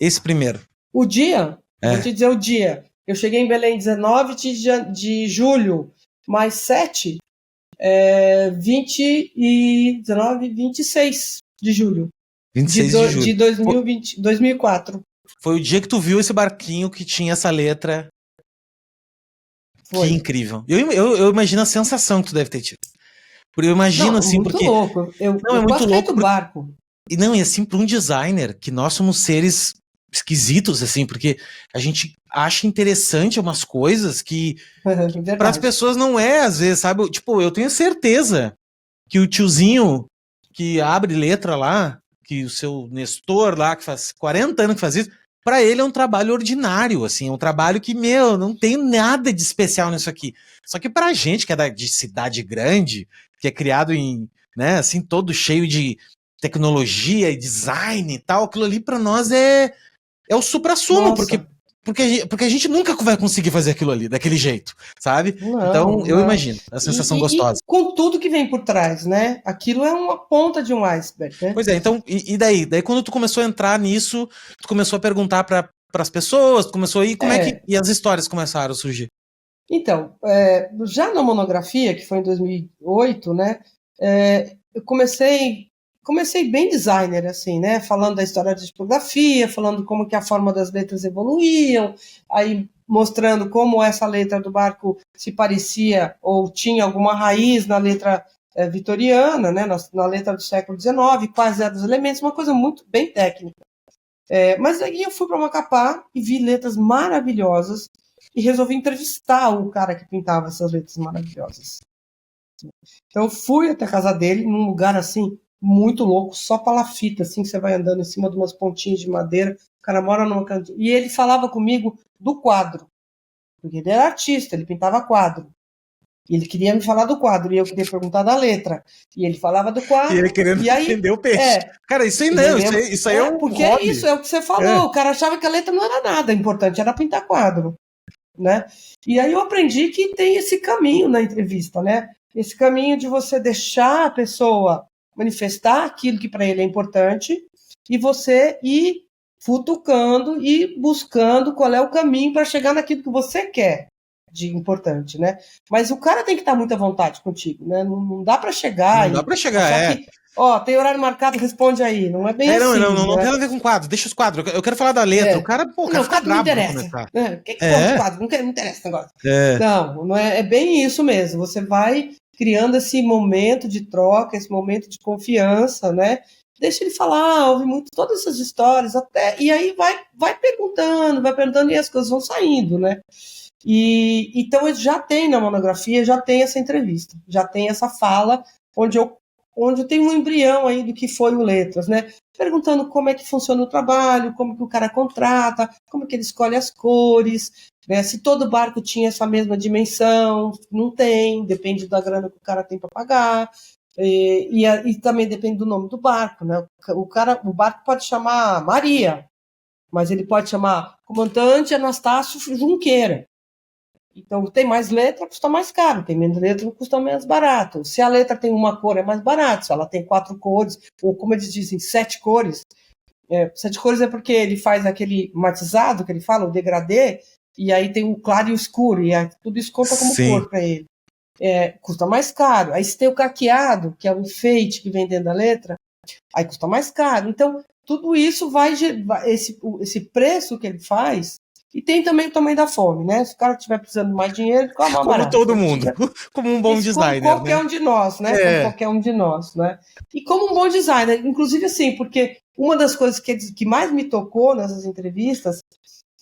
S1: Esse primeiro.
S2: O dia, vou te dizer o dia. Eu cheguei em Belém 19 de julho, mais 7, 20 e 19, 26 de julho
S1: 26 de julho.
S2: de 2020, 2004.
S1: Foi o dia que tu viu esse barquinho que tinha essa letra.
S2: Foi.
S1: Que incrível. Eu imagino a sensação que tu deve ter tido. Porque eu imagino
S2: Não,
S1: assim,
S2: muito
S1: porque.
S2: louco. Eu
S1: Não, é muito
S2: quase caí
S1: louco.
S2: do barco.
S1: E não, e assim, para um designer, que nós somos seres esquisitos, assim, porque a gente acha interessante umas coisas que para as
S2: Verdade.
S1: pessoas não é, às vezes, sabe? Tipo, eu tenho certeza que o tiozinho que abre letra lá, que o seu Nestor lá, que faz 40 anos que faz isso, para ele é um trabalho ordinário, assim, é um trabalho que, meu, não tem nada de especial nisso aqui. Só que pra gente que é de cidade grande, que é criado em, né, assim, todo cheio de tecnologia e design e tal, aquilo ali pra nós é o suprassumo,
S2: Nossa.
S1: porque a gente nunca vai conseguir fazer aquilo ali, daquele jeito, sabe?
S2: Não,
S1: Então, eu
S2: não.
S1: imagino, a sensação
S2: E
S1: gostosa.
S2: com tudo que vem por trás, né? Aquilo é uma ponta de um iceberg, né?
S1: Pois é, então, e daí? Daí quando tu começou a entrar nisso, tu começou a perguntar para as pessoas, tu começou a ir, como é que. E as histórias começaram a surgir?
S2: Então, já na monografia, que foi em 2008, né? Eu comecei bem designer, assim, né? Falando da história da tipografia, falando como que a forma das letras evoluíam, aí mostrando como essa letra do barco se parecia ou tinha alguma raiz na letra vitoriana, né? Na letra do século XIX, quais eram os elementos, uma coisa muito bem técnica. Mas aí eu fui para Macapá e vi letras maravilhosas e resolvi entrevistar o cara que pintava essas letras maravilhosas. Então eu fui até a casa dele, num lugar assim, muito louco, só palafita, assim, que você vai andando em cima de umas pontinhas de madeira, o cara mora numa cantina. E ele falava comigo do quadro, porque ele era artista, ele pintava quadro. E ele queria me falar do quadro, e eu queria perguntar da letra. E ele falava do
S1: E ele
S2: quadro,
S1: querendo
S2: e aí,
S1: vender o peixe. Cara, isso aí não, isso aí é um
S2: porque é
S1: hobby.
S2: isso, é o que você falou, o cara achava que a letra não era nada importante, era pintar quadro, né? E aí eu aprendi que tem esse caminho na entrevista, né? Esse caminho de você deixar a pessoa manifestar aquilo que para ele é importante e você ir futucando e buscando qual é o caminho para chegar naquilo que você quer de importante, né? Mas o cara tem que estar muito à vontade contigo, né? Não dá para chegar
S1: Não dá
S2: e
S1: pra chegar,
S2: achar que, tem horário marcado, responde aí. Não é bem
S1: não tem
S2: né?
S1: nada a ver com quadro, deixa os quadros. Eu quero falar da letra. O cara, pô, o cara
S2: Não,
S1: fica
S2: quadro não
S1: brabo pra
S2: interessa.
S1: começar.
S2: O que importa o
S1: É,
S2: quadro? Não interessa esse negócio.
S1: é.
S2: Não é bem isso mesmo. Você vai criando esse momento de troca, esse momento de confiança, né? Deixa ele falar, ouve muito todas essas histórias, e aí vai perguntando, e as coisas vão saindo, né? E então já tem na monografia, já tem essa entrevista, já tem essa fala onde eu tenho um embrião aí do que foi o Letras, né? Perguntando como é que funciona o trabalho, como que o cara contrata, como que ele escolhe as cores, né? Se todo barco tinha essa mesma dimensão, não tem, depende da grana que o cara tem para pagar. E também depende do nome do barco, né? O barco pode chamar Maria, mas ele pode chamar Comandante Anastácio Junqueira. Então, tem mais letra, custa mais caro. Tem menos letra, custa menos barato. Se a letra tem uma cor, é mais barato. Se ela tem 4 cores, ou como eles dizem, 7 cores. 7 cores é porque ele faz aquele matizado, que ele fala, o degradê, e aí tem o claro e o escuro, e tudo isso conta como
S1: Sim.
S2: cor para ele. Custa mais caro. Aí se tem o caqueado, que é o enfeite que vem dentro da letra, aí custa mais caro. Então, tudo isso esse preço que ele faz. E tem também o tamanho da fome, né? Se o cara estiver precisando de mais dinheiro, ele come mais
S1: Como
S2: barato.
S1: todo mundo. Como um bom
S2: Isso como
S1: designer,
S2: qualquer
S1: né?
S2: um de nós, né? Como qualquer um de nós, né? E como um bom designer, inclusive assim, porque uma das coisas que mais me tocou nessas entrevistas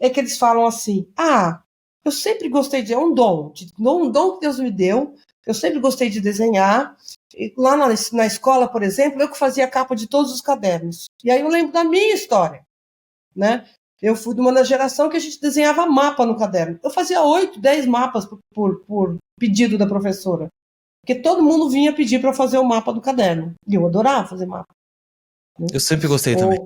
S2: é que eles falam assim: eu sempre gostei é um dom que Deus me deu, eu sempre gostei de desenhar. Lá na escola, por exemplo, eu que fazia a capa de todos os cadernos. E aí eu lembro da minha história, né? Eu fui de uma geração que a gente desenhava mapa no caderno. Eu fazia 8, 10 mapas por pedido da professora. Porque todo mundo vinha pedir para fazer o mapa do caderno. E eu adorava fazer mapa.
S1: Eu sempre gostei também.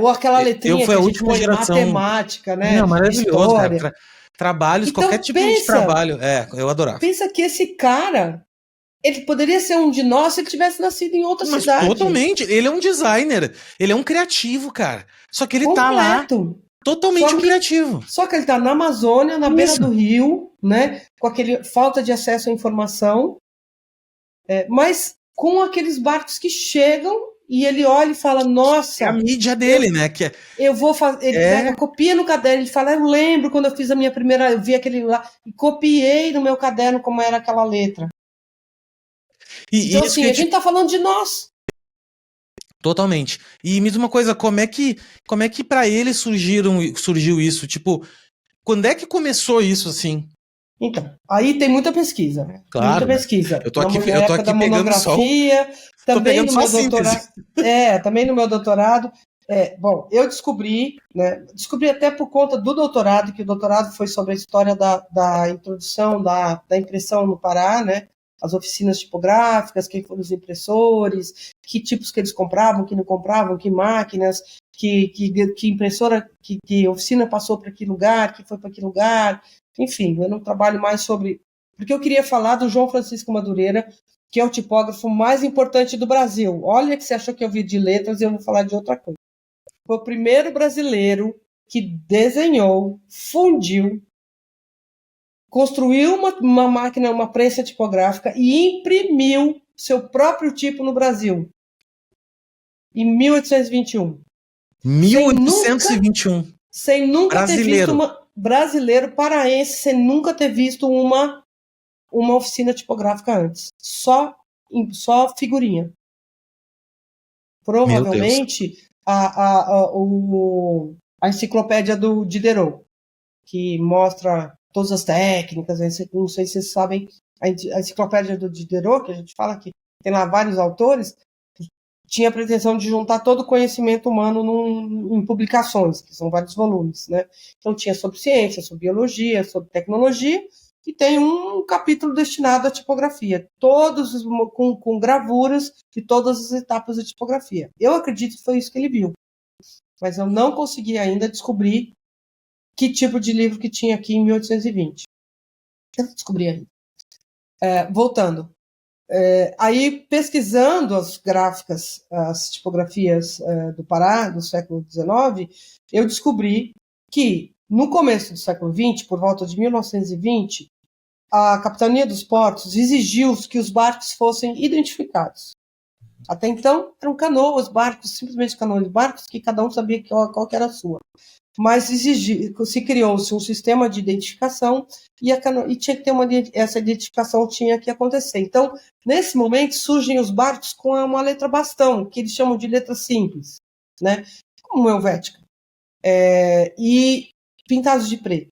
S2: Ou aquela letrinha
S1: fui
S2: que
S1: a
S2: a gente
S1: última
S2: põe em
S1: geração.
S2: matemática, né?
S1: Não, maravilhoso, cara. Trabalhos,
S2: Então,
S1: qualquer tipo de trabalho. Eu adorava.
S2: Pensa que esse cara, ele poderia ser um de nós se ele tivesse nascido em outra cidade.
S1: Totalmente. Ele é um designer. Ele é um criativo, cara. Só que ele
S2: completo.
S1: tá lá totalmente um criativo.
S2: Só que ele tá na Amazônia, na beira do rio, né? Com aquele falta de acesso à informação, mas com aqueles barcos que chegam e ele olha e fala, nossa...
S1: É a mídia dele, né?
S2: Eu vou fazer... Ele pega, copia no caderno, ele fala, eu lembro quando eu fiz a minha primeira... Eu vi aquele lá e copiei no meu caderno como era aquela letra. Então, assim, a gente tá falando de nós.
S1: Totalmente. E me diz uma coisa, como é que para ele surgiu isso? Tipo, quando é que começou isso, assim?
S2: Então, aí tem muita pesquisa, né?
S1: Claro,
S2: muita pesquisa.
S1: Eu tô aqui da
S2: monografia, também no meu doutorado. Também no meu doutorado. Bom, eu descobri até por conta do doutorado, que o doutorado foi sobre a história da introdução da impressão no Pará, né? As oficinas tipográficas, quem foram os impressores, que tipos que eles compravam, que não compravam, que máquinas, que impressora, que oficina passou para que lugar, que foi para que lugar. Enfim, eu não trabalho mais sobre... Porque eu queria falar do João Francisco Madureira, que é o tipógrafo mais importante do Brasil. Olha que você achou que eu vi de letras e eu vou falar de outra coisa. Foi o primeiro brasileiro que desenhou, fundiu, construiu uma máquina, uma prensa tipográfica e imprimiu seu próprio tipo no Brasil. Em 1821.
S1: 1821.
S2: Sem nunca ter visto brasileiro, paraense, sem nunca ter visto uma oficina tipográfica antes. Só figurinha. Provavelmente a enciclopédia do Diderot, que mostra todas as técnicas, não sei se vocês sabem, a enciclopédia do Diderot, que a gente fala que tem lá vários autores, tinha a pretensão de juntar todo o conhecimento humano em publicações, que são vários volumes, né? Então tinha sobre ciência, sobre biologia, sobre tecnologia, e tem um capítulo destinado à tipografia, todos com gravuras de todas as etapas da tipografia. Eu acredito que foi isso que ele viu, mas eu não consegui ainda descobrir que tipo de livro que tinha aqui em 1820. Eu descobri ainda. Voltando. Aí, pesquisando as gráficas, as tipografias do Pará, do século XIX, eu descobri que, no começo do século XX, por volta de 1920, a Capitania dos Portos exigiu que os barcos fossem identificados. Até então, eram canoas, barcos, simplesmente canoas, barcos que cada um sabia qual que era a sua. Mas se criou-se um sistema de identificação e tinha que ter essa identificação tinha que acontecer. Então, nesse momento, surgem os barcos com uma letra bastão, que eles chamam de letra simples, né? Como Helvética, e pintados de preto.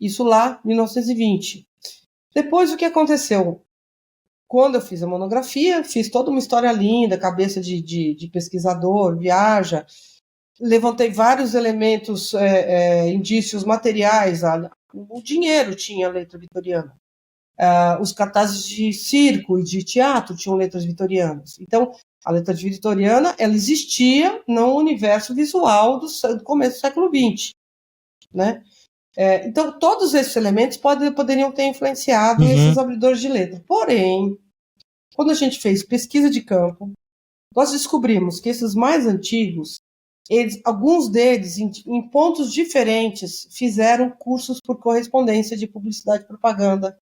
S2: Isso lá, 1920. Depois, o que aconteceu? Quando eu fiz a monografia, fiz toda uma história linda, cabeça de pesquisador, viaja, levantei vários elementos, indícios materiais. O dinheiro tinha letra vitoriana. Os cartazes de circo e de teatro tinham letras vitorianas. Então, a letra vitoriana ela existia no universo visual do começo do século XX. Né? Então, todos esses elementos poderiam ter influenciado esses abridores de letra. Porém, quando a gente fez pesquisa de campo, nós descobrimos que esses mais antigos, alguns deles, em pontos diferentes, fizeram cursos por correspondência de publicidade e propaganda.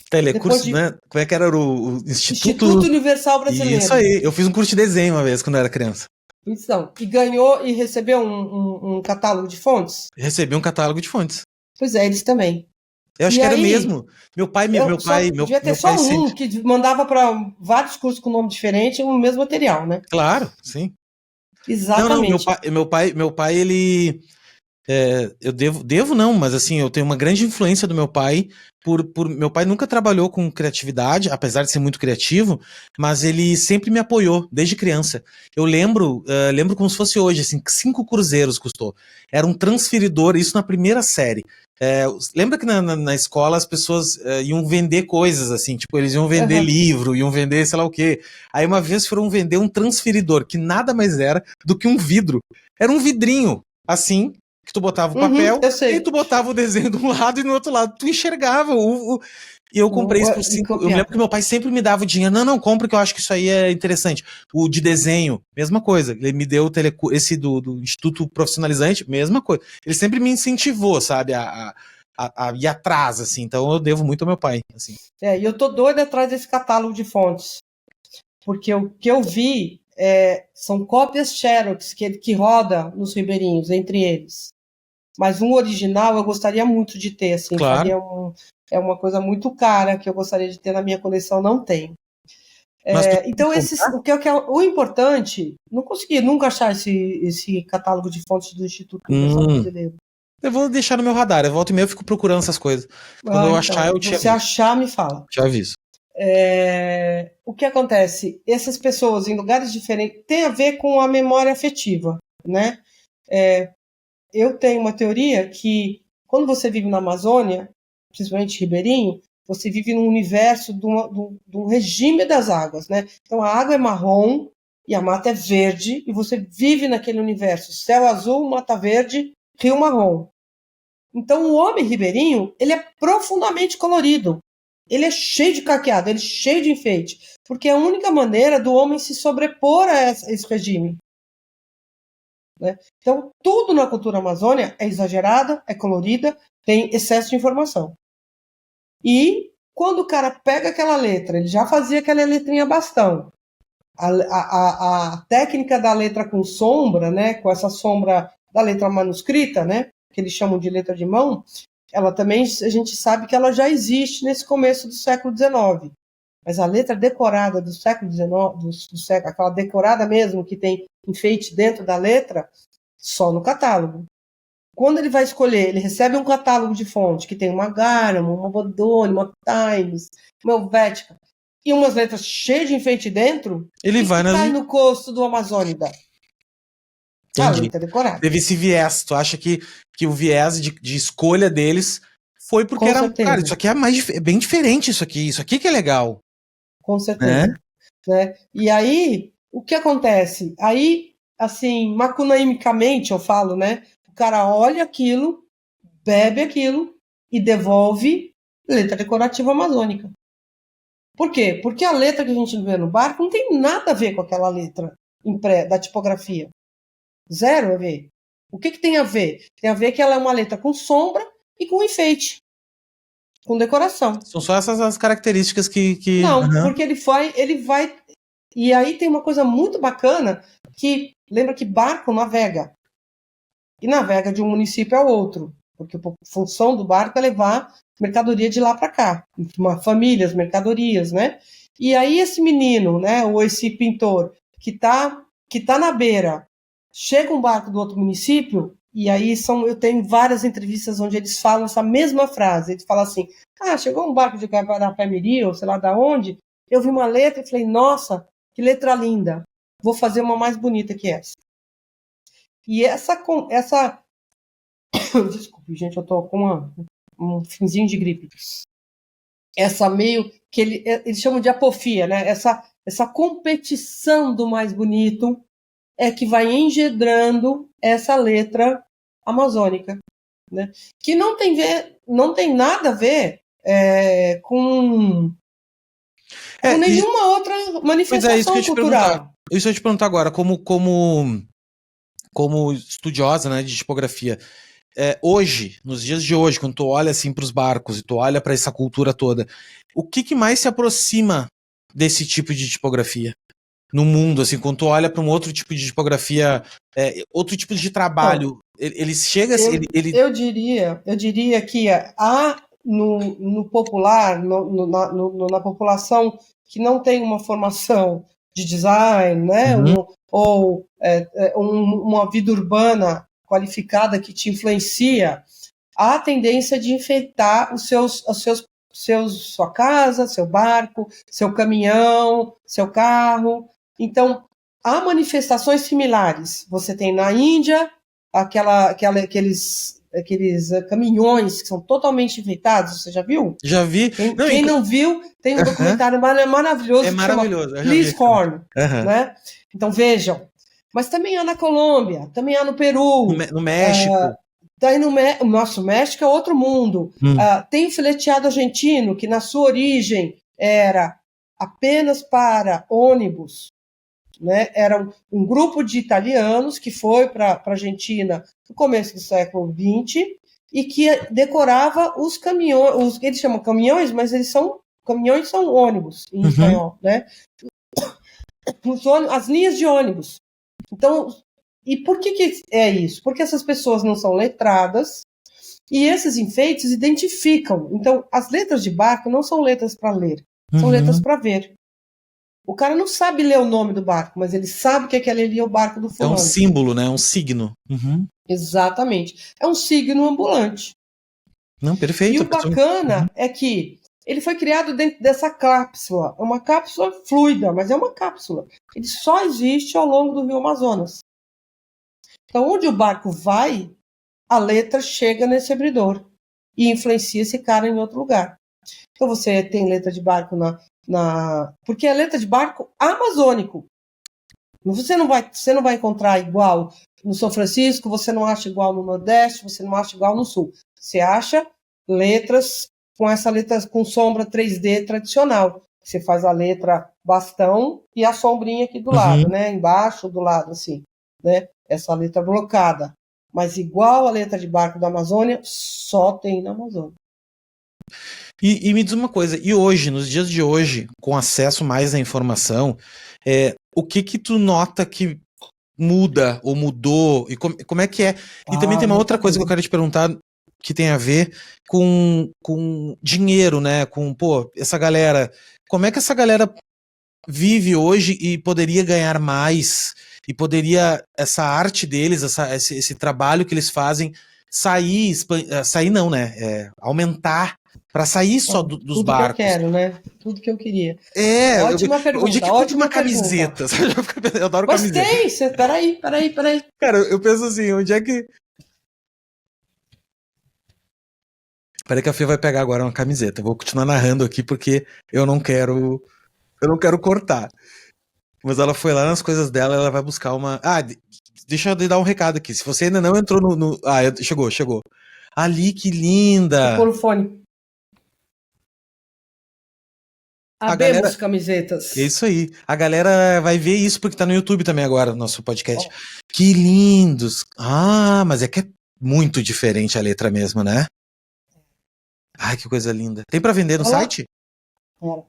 S1: Telecurso, né? Como é que era o
S2: Instituto Universal Brasileiro.
S1: Isso aí. Eu fiz um curso de desenho uma vez, quando eu era criança.
S2: Então, e ganhou e recebeu um catálogo de fontes?
S1: Recebi um catálogo de fontes.
S2: Pois é, eles também.
S1: Eu acho que era mesmo. Meu pai
S2: devia ter só um que mandava para vários cursos com nome diferente o mesmo material, né?
S1: Claro, sim.
S2: Exatamente.
S1: Não, meu pai, ele eu devo não, mas assim, eu tenho uma grande influência do meu pai, meu pai nunca trabalhou com criatividade, apesar de ser muito criativo, mas ele sempre me apoiou, desde criança. Eu lembro como se fosse hoje, assim, 5 cruzeiros custou. Era um transferidor, isso na primeira série. Lembra que na escola as pessoas iam vender coisas, assim, tipo, eles iam vender livro, iam vender sei lá o quê. Aí uma vez foram vender um transferidor, que nada mais era do que um vidro. Era um vidrinho, assim, que tu botava o papel, e aí tu botava o desenho de um lado e no outro lado tu enxergava e eu comprei isso por 5. Eu me lembro que meu pai sempre me dava o dinheiro. Não, compra que eu acho que isso aí é interessante. O de desenho, mesma coisa. Ele me deu esse do Instituto Profissionalizante, mesma coisa. Ele sempre me incentivou, sabe, a ir atrás, assim. Então eu devo muito ao meu pai, assim.
S2: E eu tô doida atrás desse catálogo de fontes. Porque o que eu vi são cópias Xerox que roda nos ribeirinhos, entre eles. Mas um original eu gostaria muito de ter, assim,
S1: claro.
S2: É uma coisa muito cara que eu gostaria de ter na minha coleção, não tenho. Então, o importante, não consegui nunca achar esse catálogo de fontes do Instituto Universal Brasileiro.
S1: Eu vou deixar no meu radar, eu volto e meio, eu fico procurando essas coisas. Quando eu achar, eu te aviso.
S2: Se achar, me fala.
S1: Te aviso.
S2: O que acontece? Essas pessoas em lugares diferentes tem a ver com a memória afetiva, né? Eu tenho uma teoria que quando você vive na Amazônia, principalmente ribeirinho, você vive num universo de um regime das águas, né? Então a água é marrom e a mata é verde e você vive naquele universo, céu azul, mata verde, rio marrom. Então o homem ribeirinho, ele é profundamente colorido. Ele é cheio de caqueado, ele é cheio de enfeite, porque é a única maneira do homem se sobrepor a esse regime. Né? Então, tudo na cultura amazônica é exagerada, é colorida, tem excesso de informação. E quando o cara pega aquela letra, ele já fazia aquela letrinha bastão. A técnica da letra com sombra, né, com essa sombra da letra manuscrita, né, que eles chamam de letra de mão, ela também, a gente sabe que ela já existe nesse começo do século XIX. Mas a letra decorada do século XIX, aquela decorada mesmo, que tem enfeite dentro da letra, só no catálogo. Quando ele vai escolher, ele recebe um catálogo de fonte que tem uma Garmin, uma Bodoni, uma Times, uma Helvética, e umas letras cheias de enfeite dentro,
S1: ele vai
S2: cai no custo do Amazônida. A letra decorada.
S1: Teve esse viés. Tu acha que o viés de escolha deles foi porque
S2: Com certeza.
S1: Cara, isso aqui é bem diferente, isso aqui que é legal.
S2: Com certeza. Né? E aí, o que acontece? Aí, assim, macunaimicamente eu falo, né? O cara olha aquilo, bebe aquilo e devolve letra decorativa amazônica. Por quê? Porque a letra que a gente vê no barco não tem nada a ver com aquela letra da tipografia. Zero a ver. O que tem a ver? Tem a ver que ela é uma letra com sombra e com enfeite. Com decoração.
S1: São só essas as características que...
S2: Não, porque ele vai... E aí tem uma coisa muito bacana que lembra que barco navega. E navega de um município ao outro. Porque a função do barco é levar mercadoria de lá para cá. Famílias, mercadorias, né? E aí esse menino, né, ou esse pintor que tá na beira, chega um barco do outro município, e aí eu tenho várias entrevistas onde eles falam essa mesma frase. Eles falam assim, chegou um barco de Guarapé-Miri, ou sei lá da onde, eu vi uma letra e falei, nossa, que letra linda, vou fazer uma mais bonita que essa. E essa desculpe, gente, eu tô com um finzinho de gripe. Essa meio que eles chamam de apofia, né? Essa competição do mais bonito é que vai engendrando essa letra amazônica, né? Que não tem nada a ver com nenhuma outra manifestação cultural.
S1: Isso eu te perguntar agora, como estudiosa, né, de tipografia, hoje, nos dias de hoje, quando tu olha assim para os barcos e tu olha para essa cultura toda, o que mais se aproxima desse tipo de tipografia no mundo, assim, quando tu olha para um outro tipo de tipografia, outro tipo de trabalho, ele chega assim,
S2: eu diria que há no popular, na população que não tem uma formação de design, né, ou uma vida urbana qualificada que te influencia a tendência de enfeitar sua casa, seu barco, seu caminhão, seu carro. Então, há manifestações similares. Você tem na Índia aqueles caminhões que são totalmente enfeitados. Você já viu?
S1: Já vi.
S2: Quem não viu, tem um documentário maravilhoso
S1: que
S2: maravilhoso,
S1: chama
S2: Please Horn, né? Então vejam. Mas também há na Colômbia, também há no Peru.
S1: No México.
S2: Daí o nosso México é outro mundo. Tem o fileteado argentino, que na sua origem era apenas para ônibus, né? Era um grupo de italianos que foi para a Argentina no começo do século XX e que decorava os caminhões. Eles chamam caminhões, mas caminhões são ônibus em espanhol, né? As linhas de ônibus. Então, e por que é isso? Porque essas pessoas não são letradas e esses enfeites identificam. Então, as letras de barco não são letras para ler, são letras para ver. O cara não sabe ler o nome do barco, mas ele sabe que aquele ali é o barco do fulano.
S1: É um símbolo, né? É um signo.
S2: Exatamente. É um signo ambulante.
S1: Não, perfeito.
S2: E o bacana é que ele foi criado dentro dessa cápsula. É uma cápsula fluida, mas é uma cápsula. Ele só existe ao longo do Rio Amazonas. Então, onde o barco vai, a letra chega nesse abridor e influencia esse cara em outro lugar. Então, você tem letra de barco porque é letra de barco amazônico. Você não vai encontrar igual no São Francisco, você não acha igual no Nordeste, você não acha igual no Sul. Você acha letras com sombra 3D tradicional. Você faz a letra bastão e a sombrinha aqui do lado, né? Embaixo, do lado, assim, né? Essa letra blocada. Mas igual a letra de barco da Amazônia, só tem na Amazônia.
S1: E me diz uma coisa, e hoje, nos dias de hoje, com acesso mais à informação, o que tu nota que muda ou mudou? E como é que é? E também tem uma outra coisa que eu quero te perguntar que tem a ver com dinheiro, né? Essa galera, como é que essa galera vive hoje e poderia ganhar mais? E poderia, essa arte deles, esse trabalho que eles fazem, sair não, né? Aumentar para sair só dos barcos.
S2: Tudo que eu quero, né? Tudo que eu queria.
S1: Ótima pergunta. Onde é que compra uma camiseta? Eu adoro
S2: mas
S1: camiseta.
S2: Peraí.
S1: Cara, eu penso assim, onde é que... Peraí que a Fê vai pegar agora uma camiseta. Eu vou continuar narrando aqui porque eu não quero cortar. Mas ela foi lá nas coisas dela, ela vai buscar uma... Deixa eu dar um recado aqui. Se você ainda não entrou no... chegou. Ali, que linda!
S2: Vou pôr o fone. Abemos camisetas.
S1: É isso aí. A galera vai ver isso porque tá no YouTube também agora, nosso podcast. Que lindos! Mas é que é muito diferente a letra mesmo, né? Ai, que coisa linda. Tem pra vender no site?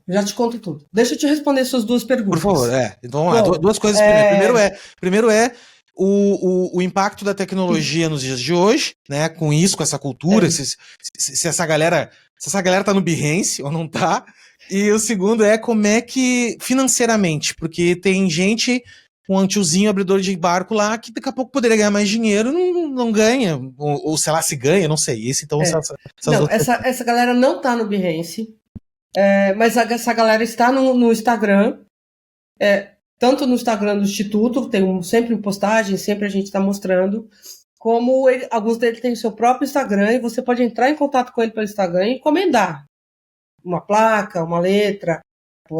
S2: Já te conto tudo. Deixa eu te responder suas duas perguntas.
S1: Por favor, então vamos lá. Duas coisas primeiro. Primeiro é o impacto da tecnologia nos dias de hoje, né? Com isso, com essa cultura, se essa galera tá no Behance ou não tá. E o segundo é como é que, financeiramente, porque tem gente, um tiozinho abridor de barco lá, que daqui a pouco poderia ganhar mais dinheiro, não ganha, ou sei lá, se ganha, não sei.
S2: Essa galera não tá no Behance, mas essa galera está no Instagram, tanto no Instagram do Instituto, tem sempre postagem, sempre a gente está mostrando, como alguns deles têm o seu próprio Instagram, e você pode entrar em contato com ele pelo Instagram e encomendar uma placa, uma letra,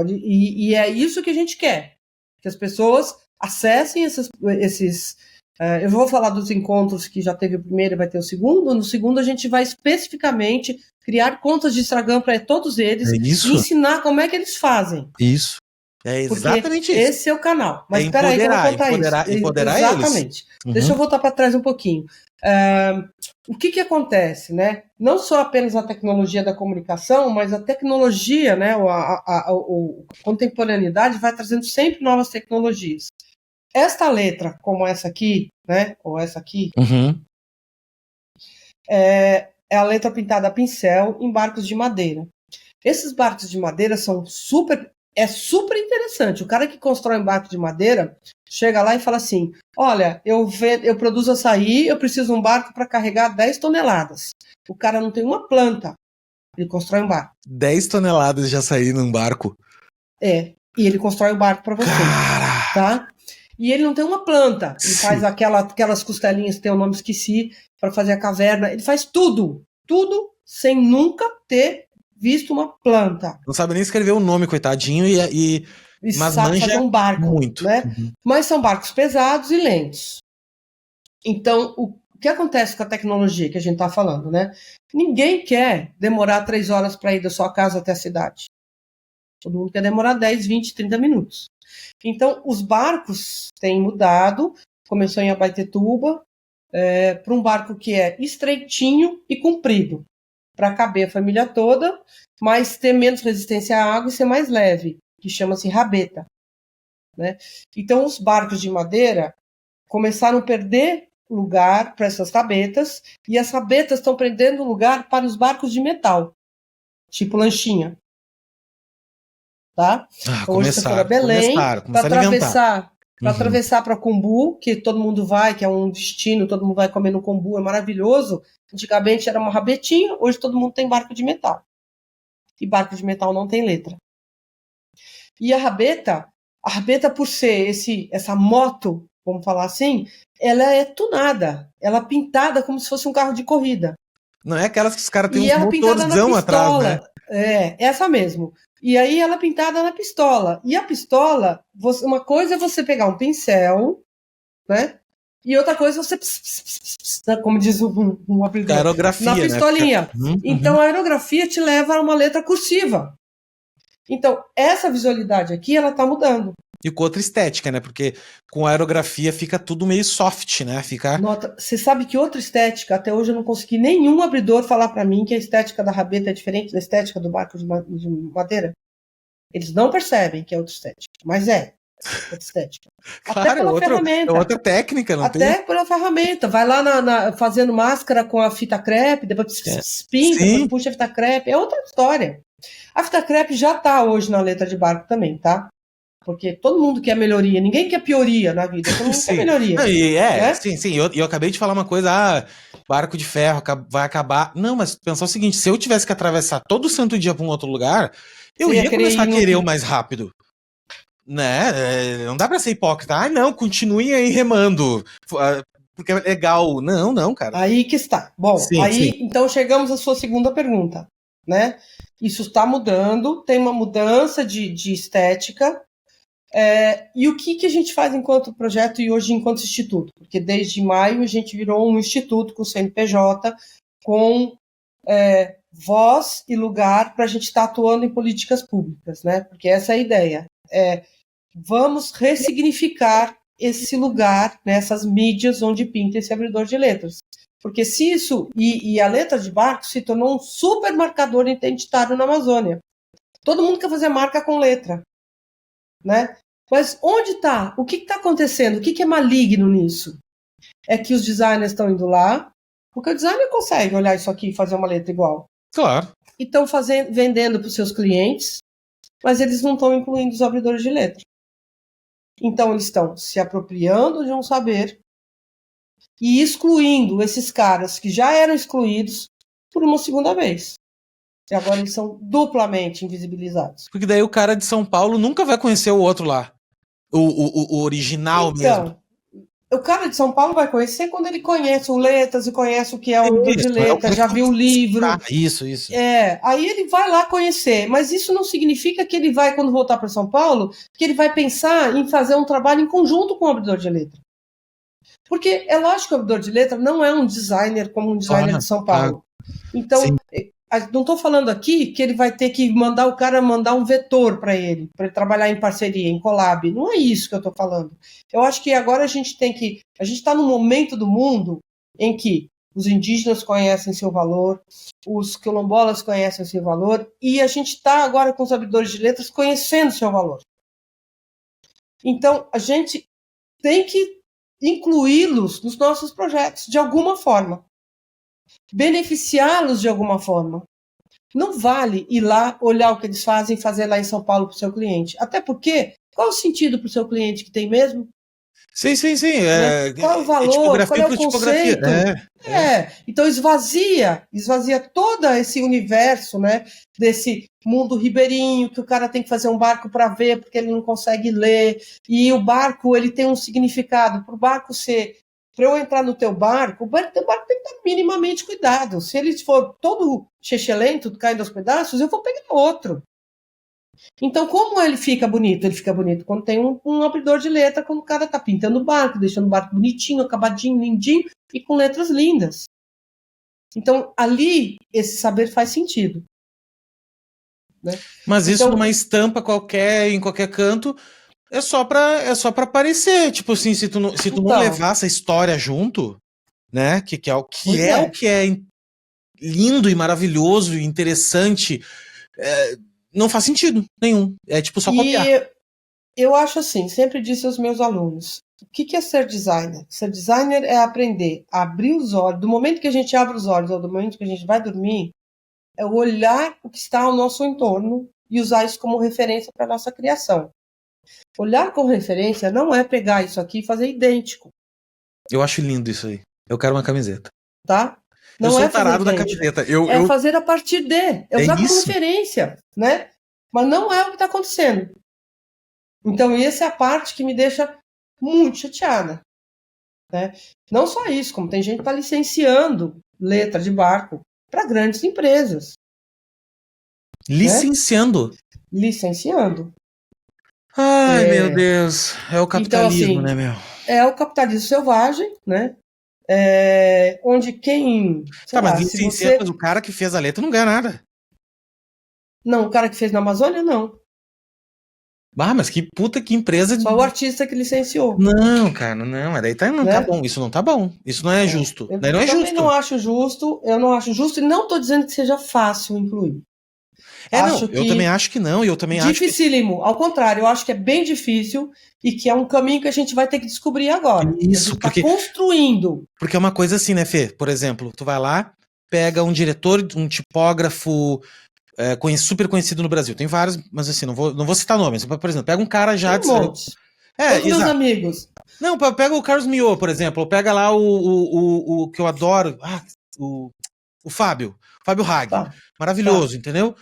S2: e é isso que a gente quer, que as pessoas acessem esses eu vou falar dos encontros que já teve o primeiro e vai ter o segundo. No segundo a gente vai especificamente criar contas de Instagram para todos eles e ensinar como é que eles fazem.
S1: Isso. É exatamente
S2: porque
S1: isso.
S2: Esse é o canal. Mas
S1: espera aí
S2: que eu vou contar isso.
S1: Empoderar
S2: exatamente.
S1: Eles.
S2: Deixa eu voltar para trás um pouquinho. O que acontece, né? Não só apenas a tecnologia da comunicação, mas a tecnologia, né? A contemporaneidade vai trazendo sempre novas tecnologias. Esta letra, como essa aqui, né? Ou essa aqui, é a letra pintada a pincel em barcos de madeira. Esses barcos de madeira são super É super interessante. O cara que constrói um barco de madeira chega lá e fala assim: olha, eu produzo açaí, eu preciso de um barco para carregar 10 toneladas. O cara não tem uma planta, ele constrói um barco.
S1: 10 toneladas de açaí num barco.
S2: E ele constrói o barco para você.
S1: Cara!
S2: Tá? E ele não tem uma planta. Ele
S1: Sim.
S2: faz aquelas costelinhas, tem o nome, esqueci, para fazer a caverna. Ele faz tudo sem nunca ter visto uma planta.
S1: Não sabe nem escrever o nome, coitadinho, mas
S2: sabe
S1: manja
S2: fazer um barco,
S1: muito.
S2: né? Mas são barcos pesados e lentos. Então, o que acontece com a tecnologia que a gente está falando, né? Ninguém quer demorar 3 horas para ir da sua casa até a cidade. Todo mundo quer demorar 10, 20, 30 minutos. Então, os barcos têm mudado. Começou em Abaetetuba, para um barco que é estreitinho e comprido, para caber a família toda, mas ter menos resistência à água e ser mais leve, que chama-se rabeta. Né? Então, os barcos de madeira começaram a perder lugar para essas rabetas, e as rabetas estão perdendo lugar para os barcos de metal, tipo lanchinha. Tá? Então, hoje você for a Belém, para atravessar para Combu, que todo mundo vai, que é um destino, todo mundo vai comer no Combu, é maravilhoso. Antigamente era uma rabetinha, hoje todo mundo tem barco de metal. E barco de metal não tem letra. E a rabeta por ser essa moto, vamos falar assim, ela é tunada, ela é pintada como se fosse um carro de corrida.
S1: Não é aquelas que os caras têm um motorzão atrás, né?
S2: Essa mesmo. E aí ela é pintada na pistola. E a pistola, uma coisa é você pegar um pincel, né? E outra coisa é você, como diz um abridor,
S1: aerografia,
S2: na pistolinha.
S1: Né?
S2: Então a aerografia te leva a uma letra cursiva. Então essa visualidade aqui, ela tá mudando.
S1: E com outra estética, né? Porque com a aerografia fica tudo meio soft, né?
S2: Você sabe que outra estética, até hoje eu não consegui nenhum abridor falar para mim que a estética da rabeta é diferente da estética do barco de madeira. Eles não percebem que é outra estética, mas é outra estética.
S1: Claro, até pela ferramenta. É outra técnica, não
S2: tem? Até pela ferramenta. Vai lá fazendo máscara com a fita crepe, depois pinta, depois puxa a fita crepe. É outra história. A fita crepe já tá hoje na letra de barco também, tá? Porque todo mundo quer melhoria, ninguém quer pioria na vida, todo mundo quer melhoria.
S1: Não, sim. Eu acabei de falar uma coisa, barco de ferro vai acabar. Não, mas pensar o seguinte, se eu tivesse que atravessar todo santo dia para um outro lugar, eu ia começar a querer o mais rápido. Né? Não dá para ser hipócrita. Não, continue aí remando, porque é legal. Não, cara.
S2: Aí que está. Bom, então chegamos à sua segunda pergunta, né? Isso está mudando, tem uma mudança de estética. E o que a gente faz enquanto projeto e hoje enquanto instituto? Porque desde maio a gente virou um instituto com CNPJ, com voz e lugar para a gente estar atuando em políticas públicas, né? Porque essa é a ideia. Vamos ressignificar esse lugar nessas mídias onde pinta esse abridor de letras. Porque se isso... E a letra de barco se tornou um super marcador identitário na Amazônia. Todo mundo quer fazer marca com letra. Né? Mas onde está? O que está acontecendo? O que é maligno nisso? É que os designers estão indo lá, porque o designer consegue olhar isso aqui e fazer uma letra igual.
S1: Claro.
S2: E estão vendendo para os seus clientes, mas eles não estão incluindo os abridores de letra. Então eles estão se apropriando de um saber e excluindo esses caras que já eram excluídos por uma segunda vez. E agora eles são duplamente invisibilizados.
S1: Porque daí o cara de São Paulo nunca vai conhecer o outro lá. O original mesmo.
S2: O cara de São Paulo vai conhecer quando ele conhece o Letras e conhece o que é o de letras, já viu o livro.
S1: Isso.
S2: Aí ele vai lá conhecer, mas isso não significa que ele vai, quando voltar para São Paulo, que ele vai pensar em fazer um trabalho em conjunto com o abridor de letra. Porque é lógico que o abridor de letra não é um designer como um designer de São Paulo. Então, não estou falando aqui que ele vai ter que mandar o cara mandar um vetor para ele trabalhar em parceria, em collab. Não é isso que eu estou falando. Eu acho que agora a gente está num momento do mundo em que os indígenas conhecem seu valor, os quilombolas conhecem seu valor, e a gente está agora com os abridores de letras conhecendo seu valor. Então, a gente tem que incluí-los nos nossos projetos, de alguma forma. Beneficiá-los de alguma forma. Não vale ir lá, olhar o que eles fazem e fazer lá em São Paulo para o seu cliente. Até porque, qual o sentido para o seu cliente que tem mesmo?
S1: Sim, sim, sim.
S2: Né? Qual é o valor? Qual
S1: Tipografia
S2: é o
S1: por tipografia.
S2: conceito? Então esvazia todo esse universo, né, desse mundo ribeirinho, que o cara tem que fazer um barco para ver, porque ele não consegue ler, e o barco ele tem um significado, para o barco ser, para eu entrar no teu barco, o barco tem que estar minimamente cuidado, se ele for todo chechelento, caindo aos pedaços, eu vou pegar outro. Então, como ele fica bonito? Ele fica bonito quando tem um abridor de letra, quando o cara tá pintando o barco, deixando o barco bonitinho, acabadinho, lindinho e com letras lindas. Então, ali, esse saber faz sentido. Né?
S1: Mas isso numa estampa qualquer, em qualquer canto, é só pra aparecer. Tipo assim, se tu não levar essa história junto, né? Que é o que é lindo e maravilhoso e interessante, não faz sentido nenhum. É tipo só copiar.
S2: Eu acho assim, sempre disse aos meus alunos, o que é ser designer? Ser designer é aprender a abrir os olhos, do momento que a gente abre os olhos ou do momento que a gente vai dormir, é olhar o que está ao nosso entorno e usar isso como referência para a nossa criação. Olhar como referência não é pegar isso aqui e fazer idêntico.
S1: Eu acho lindo isso aí. Eu quero uma camiseta.
S2: Tá?
S1: Não eu sou tarado da camiseta.
S2: Fazer a partir de. É usar como referência, né? Mas não é o que está acontecendo. Então, essa é a parte que me deixa muito chateada. Né? Não só isso, como tem gente que está licenciando letra de barco para grandes empresas.
S1: Licenciando?
S2: Né? Licenciando.
S1: Ai, meu Deus. É o capitalismo,
S2: então, assim,
S1: né, meu?
S2: É o capitalismo selvagem, né? Onde quem...
S1: Mas licencia, mas o cara que fez a letra não ganha nada.
S2: Não, o cara que fez na Amazônia, não.
S1: Mas que puta que empresa...
S2: Só o artista que licenciou.
S1: Não, cara, não. Mas daí não tá bom. Isso não tá bom. Isso não é justo. Daí não é justo.
S2: Eu também não acho justo. Eu não acho justo e não tô dizendo que seja fácil incluir.
S1: Eu também acho que não. E eu também acho
S2: dificílimo. Ao contrário, eu acho que é bem difícil e que é um caminho que a gente vai ter que descobrir agora.
S1: Isso,
S2: porque... construindo.
S1: Porque é uma coisa assim, né, Fê? Por exemplo, tu vai lá, pega um diretor, um tipógrafo... super conhecido no Brasil. Tem vários, mas assim, não vou citar nomes. Por exemplo, pega um cara já...
S2: Tem um monte. Todos meus amigos.
S1: Não, pega o Carlos Miot, por exemplo. Pega lá o que eu adoro. O Fábio Hag. Maravilhoso, entendeu?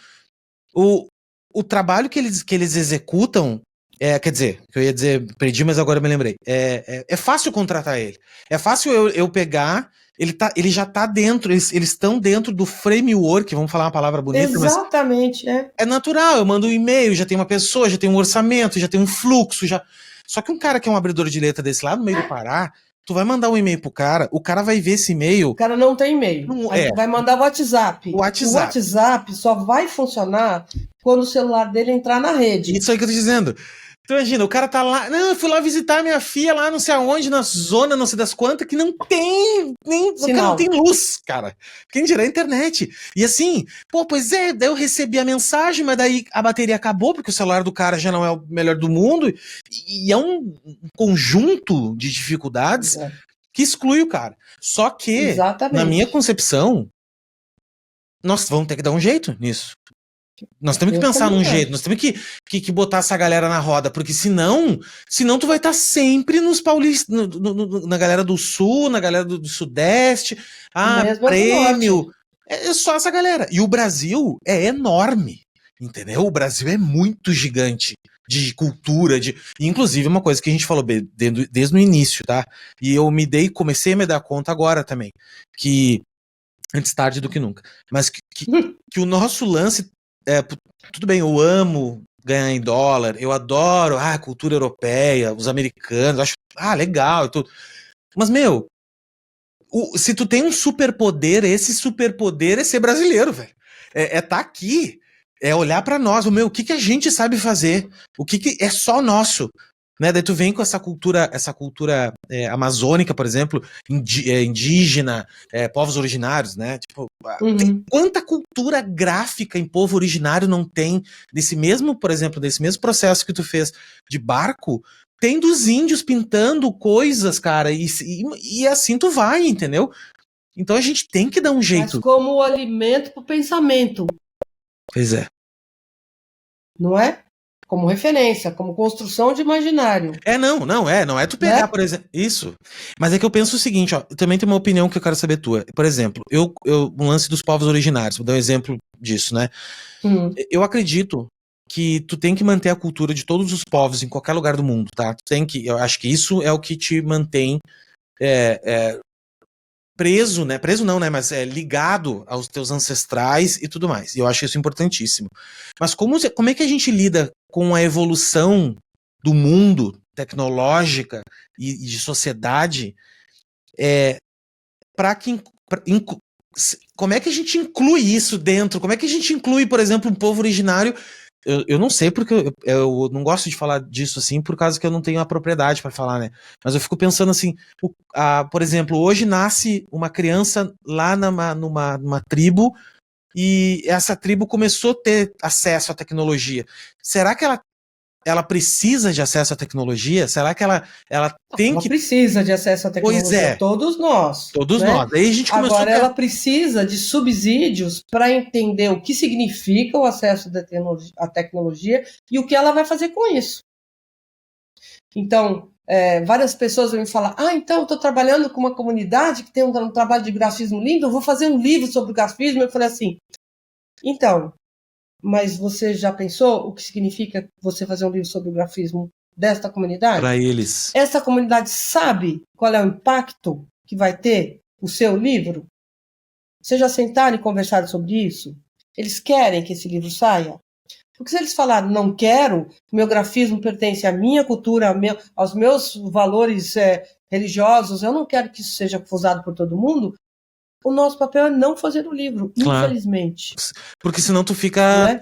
S1: O trabalho que eles executam... quer dizer, que eu ia dizer, perdi, mas agora eu me lembrei. É fácil contratar ele. É fácil eu pegar... Ele já tá dentro, eles estão dentro do framework, vamos falar uma palavra bonita.
S2: Exatamente,
S1: mas é natural, eu mando um e-mail, já tem uma pessoa, já tem um orçamento, já tem um fluxo, já... Só que um cara que é um abridor de letra desse lá no meio do Pará, tu vai mandar um e-mail pro cara, o cara vai ver esse e-mail...
S2: O cara não tem e-mail, vai mandar o WhatsApp. O WhatsApp só vai funcionar quando o celular dele entrar na rede.
S1: Isso aí que eu tô dizendo. Então, imagina, o cara tá lá, não, eu fui lá visitar minha filha lá não sei aonde, na zona não sei das quantas, que não tem nem, não tem luz, cara. Quem dirá a internet. E assim, daí eu recebi a mensagem, mas daí a bateria acabou, porque o celular do cara já não é o melhor do mundo, e é um conjunto de dificuldades que exclui o cara. Só que, na minha concepção, nós vamos ter que dar um jeito nisso. Nós temos que pensar num jeito, nós temos que botar essa galera na roda, porque senão tu vai estar sempre nos paulistas, na galera do sul, na galera do sudeste, prêmio, é só essa galera. E o Brasil é enorme, entendeu? O Brasil é muito gigante de cultura, inclusive uma coisa que a gente falou desde o início, tá? E eu comecei a me dar conta agora também, que antes tarde do que nunca, mas que o nosso lance tudo bem, eu amo ganhar em dólar, eu adoro a cultura europeia, os americanos, acho legal e tudo. Mas, meu, se tu tem um superpoder, esse superpoder é ser brasileiro, velho. Tá aqui, é olhar pra nós, o que a gente sabe fazer, o que é só nosso. Né, daí tu vem com essa cultura amazônica, por exemplo, indígena, povos originários, né? Tipo, quanta cultura gráfica em povo originário não tem por exemplo, desse mesmo processo que tu fez de barco, tem dos índios pintando coisas, cara, e assim tu vai, entendeu? Então a gente tem que dar um jeito.
S2: Mas como o alimento pro pensamento.
S1: Pois é.
S2: Não é? Como referência, como construção de imaginário.
S1: Não é tu pegar,
S2: Né?
S1: por exemplo, isso. Mas é que eu penso o seguinte, ó, também tem uma opinião que eu quero saber tua. Por exemplo, um lance dos povos originários, vou dar um exemplo disso, né? Eu acredito que tu tem que manter a cultura de todos os povos em qualquer lugar do mundo, tá? Eu acho que isso é o que te mantém preso, né? Preso não, né? Mas ligado aos teus ancestrais e tudo mais. E eu acho isso importantíssimo. Mas como é que a gente lida com a evolução do mundo tecnológica e de sociedade como é que a gente inclui isso dentro? Como é que a gente inclui, por exemplo, um povo originário? Eu não sei porque eu não gosto de falar disso assim, por causa que eu não tenho a propriedade para falar, né? Mas eu fico pensando assim, por exemplo, hoje nasce uma criança lá numa tribo e essa tribo começou a ter acesso à tecnologia. Será que ela precisa de acesso à tecnologia? Será que ela tem
S2: Ela
S1: que...
S2: precisa de acesso à tecnologia,
S1: Pois é.
S2: todos nós.
S1: Todos
S2: né?
S1: nós. Aí a gente começou
S2: Agora, ela precisa de subsídios para entender o que significa o acesso à tecnologia e o que ela vai fazer com isso. Então, várias pessoas vão me falar, então eu estou trabalhando com uma comunidade que tem um trabalho de grafismo lindo, eu vou fazer um livro sobre o grafismo. Eu falei assim, então, mas você já pensou o que significa você fazer um livro sobre o grafismo desta comunidade?
S1: Para eles.
S2: Essa comunidade sabe qual é o impacto que vai ter o seu livro? Vocês já sentaram e conversaram sobre isso? Eles querem que esse livro saia? Porque se eles falarem, não quero, meu grafismo pertence à minha cultura, aos meus valores religiosos, eu não quero que isso seja usado por todo mundo, o nosso papel é não fazer o livro, claro. Infelizmente.
S1: Porque senão tu fica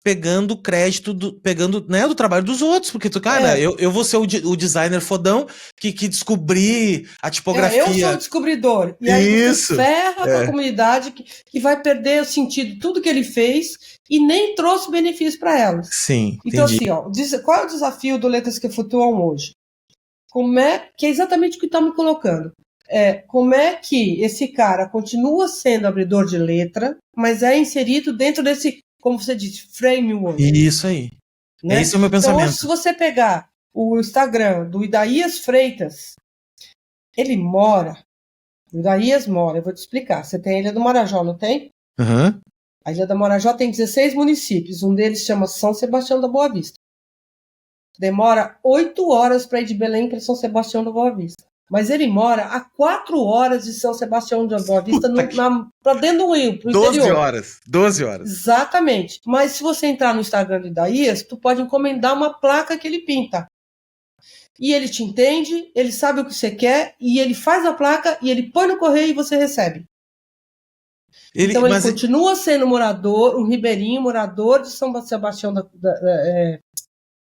S1: pegando crédito, do trabalho dos outros, porque tu, cara, eu vou ser o designer fodão que descobri a tipografia.
S2: Eu sou o descobridor. E aí você ferra com a comunidade que vai perder o sentido, tudo que ele fez, e nem trouxe benefício para elas.
S1: Sim,
S2: então,
S1: entendi.
S2: assim, qual é o desafio do Letras que Flutuam hoje? Que é exatamente o que está me colocando. Como é que esse cara continua sendo abridor de letra, mas é inserido dentro desse, como você disse, framework.
S1: Isso aí.
S2: Né?
S1: Esse é o meu pensamento.
S2: Então, se você pegar o Instagram do Idaías Freitas, ele mora. O Idaías mora, eu vou te explicar. Você tem a Ilha do Marajó, não tem?
S1: Uhum.
S2: A Ilha do Marajó tem 16 municípios. Um deles chama São Sebastião da Boa Vista. Demora 8 horas para ir de Belém para São Sebastião da Boa Vista. Mas ele mora a 4 horas de São Sebastião da Boa Vista para dentro do Rio, para o interior.
S1: 12 horas.
S2: Exatamente. Mas se você entrar no Instagram do Idaías, tu pode encomendar uma placa que ele pinta. E ele te entende, ele sabe o que você quer, e ele faz a placa, e ele põe no correio e você recebe. Então ele continua sendo um ribeirinho, morador de São Sebastião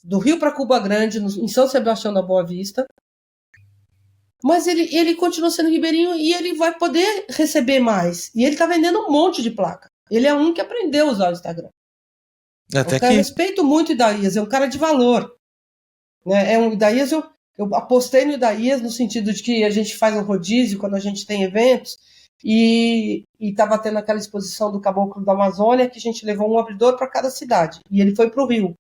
S2: do Rio para Cuba Grande, em São Sebastião da Boa Vista. Mas ele continua sendo ribeirinho e ele vai poder receber mais. E ele está vendendo um monte de placa. Ele é um que aprendeu a usar o Instagram. Eu respeito muito o Idaías, é um cara de valor. Né? O Idaías, eu apostei no Idaías no sentido de que a gente faz um rodízio quando a gente tem eventos e estava tendo aquela exposição do Caboclo da Amazônia que a gente levou um abridor para cada cidade. E ele foi para o Rio.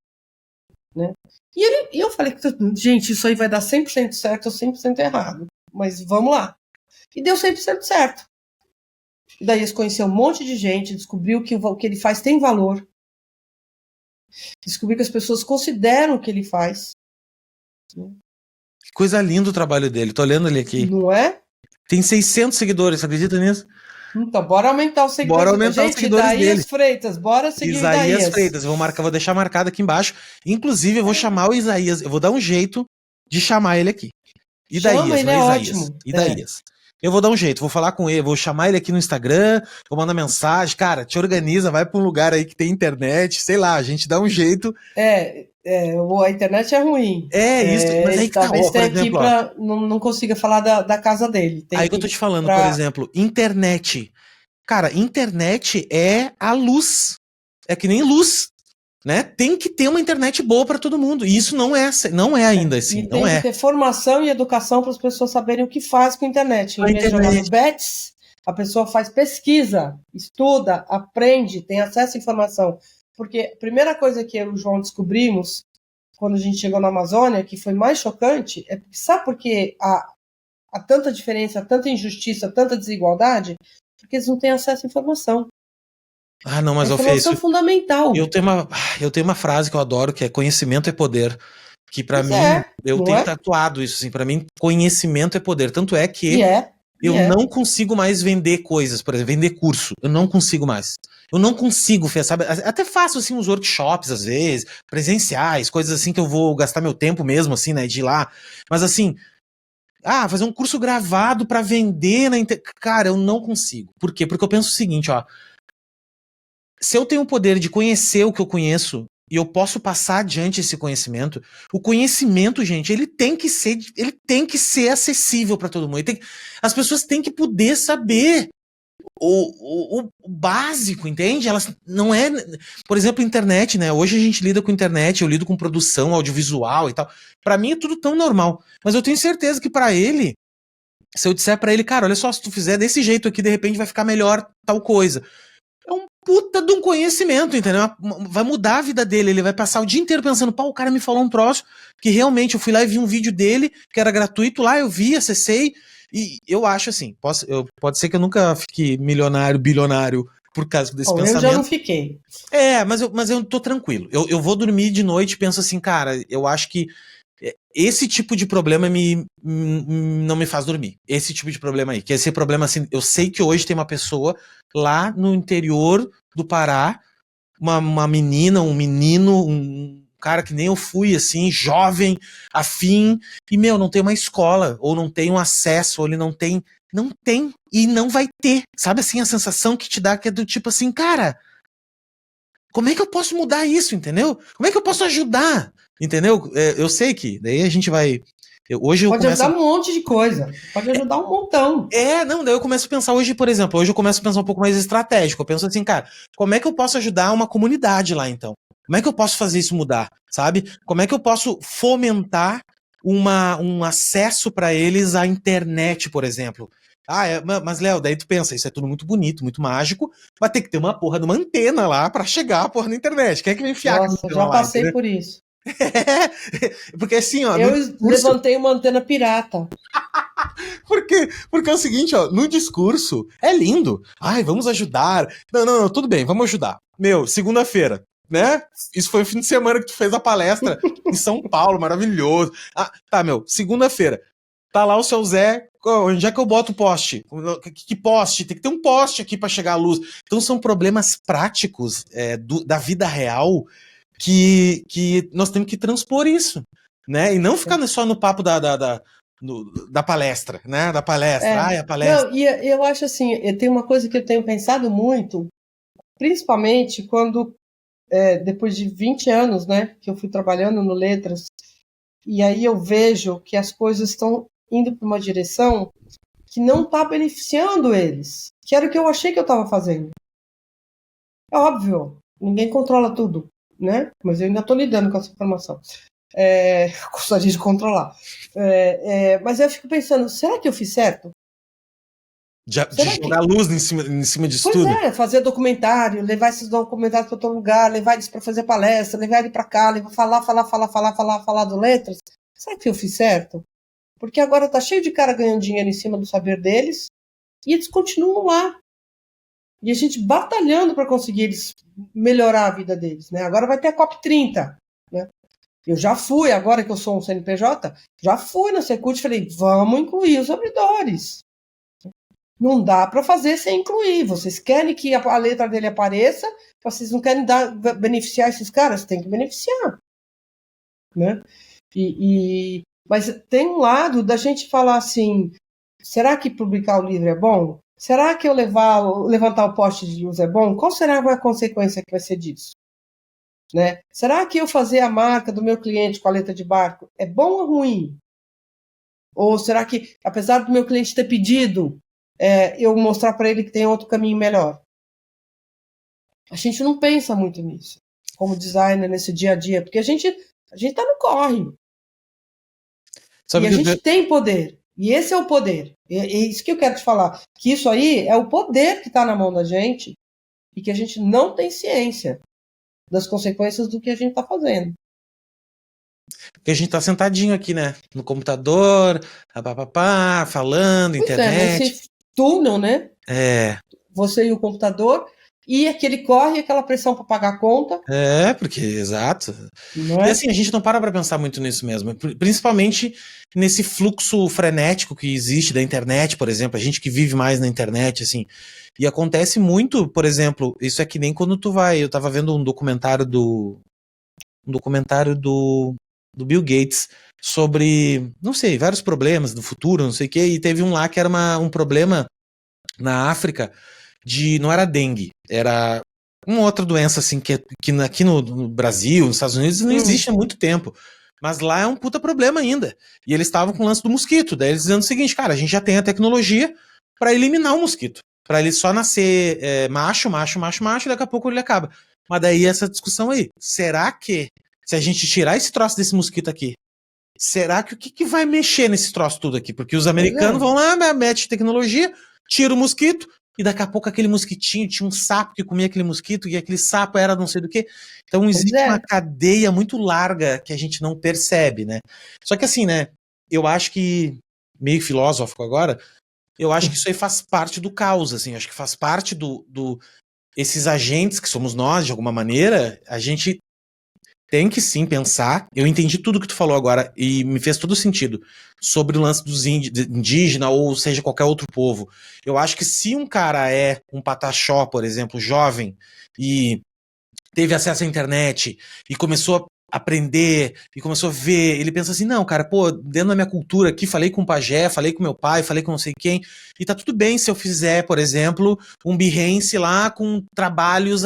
S2: Né? E eu falei, gente, isso aí vai dar 100% certo ou 100% errado. Mas vamos lá. E deu 100% certo. E daí eles conheceram um monte de gente, descobriu que o que ele faz tem valor. Descobriu que as pessoas consideram o que ele faz.
S1: Que coisa linda o trabalho dele. Tô olhando ele aqui.
S2: Não é?
S1: Tem 600 seguidores, você acredita nisso?
S2: Então, bora aumentar os seguidores.
S1: Bora aumentar os seguidores
S2: Idaías
S1: dele.
S2: Freitas, bora seguir
S1: Isaías
S2: o Idaías.
S1: Freitas, vou deixar marcado aqui embaixo. Inclusive, eu vou chamar o Isaías, eu vou dar um jeito de chamar ele aqui.
S2: Chama, ele é ótimo.
S1: Idaías. Eu vou dar um jeito, vou falar com ele, vou chamar ele aqui no Instagram, vou mandar mensagem, cara, te organiza, vai pra um lugar aí que tem internet, sei lá, a gente dá um jeito.
S2: A internet é ruim.
S1: Isso, mas aí que tá,
S2: talvez tenha aqui pra não consiga falar da casa dele.
S1: Aí que eu tô te falando, por exemplo, internet. Cara, internet é a luz. É que nem luz, né? Tem que ter uma internet boa para todo mundo. E isso não é ainda assim.
S2: E tem que ter formação e educação para as pessoas saberem o que faz com a internet. Em vez de jogar no bets, A pessoa faz pesquisa, estuda, aprende, tem acesso à informação. Porque a primeira coisa que eu e o João descobrimos quando a gente chegou na Amazônia, que foi mais chocante, sabe por que há tanta diferença, tanta injustiça, tanta desigualdade? Porque eles não têm acesso à informação.
S1: Ah, não, mas
S2: a informação é fundamental.
S1: Eu tenho uma frase que eu adoro, que é conhecimento é poder. Que pra mim, eu tenho tatuado isso, assim, pra mim, conhecimento é poder. Tanto é que eu não consigo mais vender coisas, por exemplo, vender curso. Eu não consigo mais. Eu não consigo, sabe? Até faço, assim, uns workshops, às vezes, presenciais, coisas assim que eu vou gastar meu tempo mesmo, assim, né, de ir lá. Mas, assim, fazer um curso gravado pra vender na internet. Cara, eu não consigo. Por quê? Porque eu penso o seguinte, ó. Se eu tenho o poder de conhecer o que eu conheço e eu posso passar adiante esse conhecimento, o conhecimento, gente, ele tem que ser acessível para todo mundo. As pessoas têm que poder saber o básico, entende? Elas não é, por exemplo, internet, né? Hoje a gente lida com internet, eu lido com produção audiovisual e tal. Para mim é tudo tão normal, mas eu tenho certeza que para ele, se eu disser para ele, cara, olha só, se tu fizer desse jeito aqui, de repente vai ficar melhor tal coisa. É um puta de um conhecimento, entendeu? Vai mudar a vida dele. Ele vai passar o dia inteiro pensando, pô, o cara me falou um troço que realmente eu fui lá e vi um vídeo dele que era gratuito lá, eu vi, acessei. E eu acho assim, pode ser que eu nunca fique milionário, bilionário por causa desse pensamento.
S2: Eu já não fiquei.
S1: Mas eu tô tranquilo. Eu vou dormir de noite e penso assim, cara, eu acho que esse tipo de problema não me faz dormir. Esse tipo de problema aí. Que esse problema, assim, eu sei que hoje tem uma pessoa lá no interior do Pará, uma menina, um menino, um cara que nem eu fui, assim, jovem, afim, e, não tem uma escola, ou não tem um acesso, ou ele não tem, e não vai ter. Sabe, assim, a sensação que te dá que é do tipo assim, cara, como é que eu posso mudar isso, entendeu? Como é que eu posso ajudar? Entendeu? Eu sei que daí a gente vai. Hoje
S2: pode ajudar um monte de coisa. Pode ajudar um montão.
S1: Daí eu começo a pensar hoje, por exemplo, eu começo a pensar um pouco mais estratégico. Eu penso assim, cara, como é que eu posso ajudar uma comunidade lá, então? Como é que eu posso fazer isso mudar, sabe? Como é que eu posso fomentar um acesso para eles à internet, por exemplo? Mas Léo, daí tu pensa, isso é tudo muito bonito, muito mágico, vai ter que ter uma porra de uma antena lá para chegar a porra na internet. Quem é que me enfiar?
S2: Nossa, já passei por isso.
S1: Porque assim, ó.
S2: Eu levantei uma antena pirata.
S1: Porque é o seguinte, ó, no discurso é lindo. Ai, vamos ajudar. Não, tudo bem, vamos ajudar. Segunda-feira, né? Isso foi o fim de semana que tu fez a palestra em São Paulo, maravilhoso. Tá, segunda-feira. Tá lá o seu Zé, onde é que eu boto o poste? Que poste? Tem que ter um poste aqui para chegar a luz. Então são problemas práticos da vida real que nós temos que transpor isso, né? E não ficar só no papo da palestra, né? Da palestra, a palestra.
S2: Não, e eu acho assim, tem uma coisa que eu tenho pensado muito, principalmente quando, depois de 20 anos, né, que eu fui trabalhando no Letras, e aí eu vejo que as coisas estão indo para uma direção que não está beneficiando eles, que era o que eu achei que eu estava fazendo. É óbvio, ninguém controla tudo, né? Mas eu ainda estou lidando com essa informação. Gostaria de controlar. Mas eu fico pensando, será que eu fiz certo?
S1: De jogar luz em cima disso tudo?
S2: Pois é, fazer documentário, levar esses documentários para todo lugar, levar eles para fazer palestra, levar ele para cá, falar do Letras. Será que eu fiz certo? Porque agora tá cheio de cara ganhando dinheiro em cima do saber deles e eles continuam lá. E a gente batalhando para conseguir eles melhorar a vida deles, né? Agora vai ter a COP30, né? Eu já fui, agora que eu sou um CNPJ, já fui na Secult e falei, vamos incluir os abridores. Não dá para fazer sem incluir. Vocês querem que a letra dele apareça, vocês não querem beneficiar esses caras? Tem que beneficiar. Né? Mas tem um lado da gente falar assim, será que publicar o livro é bom? Será que eu levantar o poste de luz é bom? Qual será a consequência que vai ser disso? Né? Será que eu fazer a marca do meu cliente com a letra de barco é bom ou ruim? Ou será que, apesar do meu cliente ter pedido, eu mostrar para ele que tem outro caminho melhor? A gente não pensa muito nisso, como designer, nesse dia a dia, porque a gente está no corre. E a gente tem poder. E esse é o poder. É isso que eu quero te falar. Que isso aí é o poder que está na mão da gente e que a gente não tem ciência das consequências do que a gente está fazendo.
S1: Porque a gente tá sentadinho aqui, né? No computador, falando,
S2: Pois
S1: internet.
S2: nesse túnel, né?
S1: É.
S2: Você e o computador, e aquele corre, aquela pressão para pagar a conta.
S1: Porque, exato.
S2: Não
S1: E
S2: é?
S1: assim, a gente não para pensar muito nisso mesmo. Principalmente nesse fluxo frenético que existe da internet, por exemplo. A gente que vive mais na internet, assim. E acontece muito, por exemplo, isso é que nem quando tu vai. Eu tava vendo um documentário do Bill Gates sobre, não sei, vários problemas do futuro, não sei o quê, e teve um lá que era um problema na África não era dengue, era uma outra doença assim que aqui no Brasil, nos Estados Unidos não existe há muito tempo. Mas lá é um puta problema ainda. E eles estavam com o lance do mosquito. Daí eles dizendo o seguinte, cara, a gente já tem a tecnologia para eliminar o mosquito. Para ele só nascer macho, e daqui a pouco ele acaba. Mas daí essa discussão aí. Será que, se a gente tirar esse troço desse mosquito aqui, será que o que vai mexer nesse troço tudo aqui? Porque os americanos vão lá, mete tecnologia, tira o mosquito, e daqui a pouco aquele mosquitinho tinha um sapo que comia aquele mosquito, e aquele sapo era não sei do que. Então existe uma cadeia muito larga que a gente não percebe, né? Só que assim, né? Eu acho que, meio filósofo agora, eu acho que isso aí faz parte do caos, assim, acho que faz parte esses agentes que somos nós, de alguma maneira, a gente tem que sim pensar. Eu entendi tudo que tu falou agora e me fez todo sentido sobre o lance dos indígenas ou seja, qualquer outro povo. Eu acho que se um cara é um pataxó, por exemplo, jovem, e teve acesso à internet e começou a aprender e começou a ver, ele pensa assim, não, cara, pô, dentro da minha cultura aqui, falei com o pajé, falei com meu pai, falei com não sei quem, e tá tudo bem se eu fizer, por exemplo, um Behance lá com trabalhos...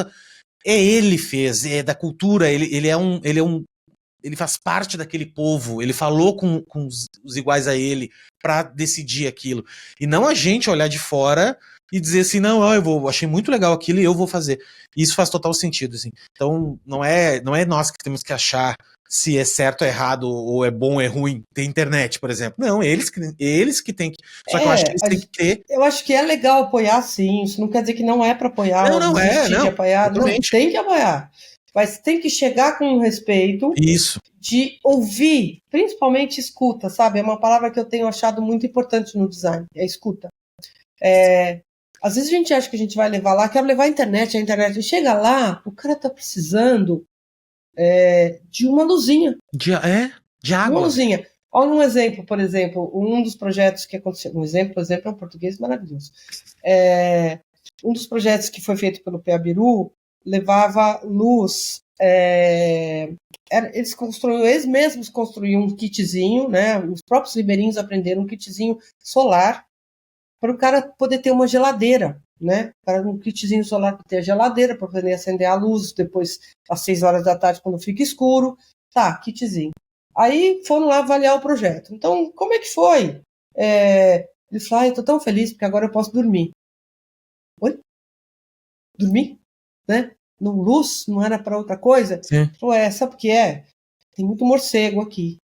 S1: ele fez, é da cultura, ele faz parte daquele povo, ele falou com os iguais a ele para decidir aquilo. E não a gente olhar de fora e dizer assim, não, eu achei muito legal aquilo e eu vou fazer. E isso faz total sentido, assim. Então, não é nós que temos que achar se é certo ou errado, ou é bom ou é ruim ter internet, por exemplo. Não, eles que têm que... Só que eu acho que eles têm que ter...
S2: Eu acho que é legal apoiar, sim. Isso não quer dizer que não é para apoiar ou desistir de apoiar. Totalmente. Não, tem que apoiar. Mas tem que chegar com respeito.
S1: Isso.
S2: De ouvir, principalmente escuta, sabe? É uma palavra que eu tenho achado muito importante no design, é escuta. Às vezes a gente acha que a gente vai levar lá, quero levar a internet. E chega lá, o cara tá precisando de uma luzinha.
S1: De água.
S2: Uma luzinha. Olha um exemplo, por exemplo, um dos projetos que aconteceu. Um exemplo é um português maravilhoso. Um dos projetos que foi feito pelo Peabiru levava luz. Eles mesmos construíam um kitzinho, né? Os próprios ribeirinhos aprenderam um kitzinho solar para o cara poder ter uma geladeira, né? Para um kitzinho solar para ter a geladeira, para poder acender a luz depois às 6 horas da tarde quando fica escuro. Tá, kitzinho. Aí foram lá avaliar o projeto. Então, como é que foi? Ele falou, eu tô tão feliz porque agora eu posso dormir. Oi? Dormir? Né? Não luz? Não era para outra coisa?
S1: Sim.
S2: Falou, sabe o que é? Tem muito morcego aqui.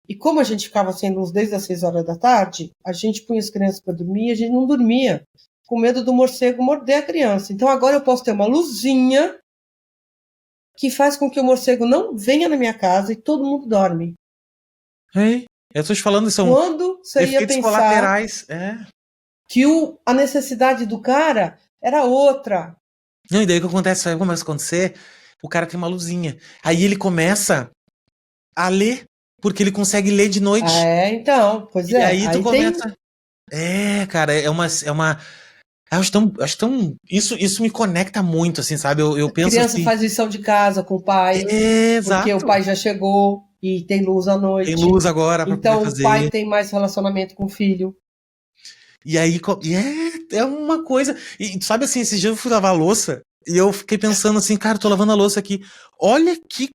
S2: E como a gente ficava sem luz desde as 6 horas da tarde, a gente punha as crianças para dormir e a gente não dormia, com medo do morcego morder a criança. Então agora eu posso ter uma luzinha que faz com que o morcego não venha na minha casa e todo mundo dorme.
S1: Eu estou te falando, são
S2: quando você ia pensar
S1: colaterais.
S2: Que a necessidade do cara era outra.
S1: Não, e daí o que acontece? Sabe o que começa a acontecer? O cara tem uma luzinha. Aí ele começa a ler, porque ele consegue ler de noite.
S2: Então, pois
S1: e
S2: é.
S1: Aí tu começa... cara, é uma... Acho tão... Isso me conecta muito, assim, sabe? Eu penso assim...
S2: A criança faz lição de casa com o pai.
S1: Exato.
S2: Porque o pai já chegou e tem luz à noite.
S1: Tem luz agora pra
S2: então
S1: poder fazer.
S2: O pai tem mais relacionamento com o filho.
S1: E aí, é uma coisa... E sabe assim, esses dias eu fui lavar a louça e eu fiquei pensando assim, cara, tô lavando a louça aqui. Olha que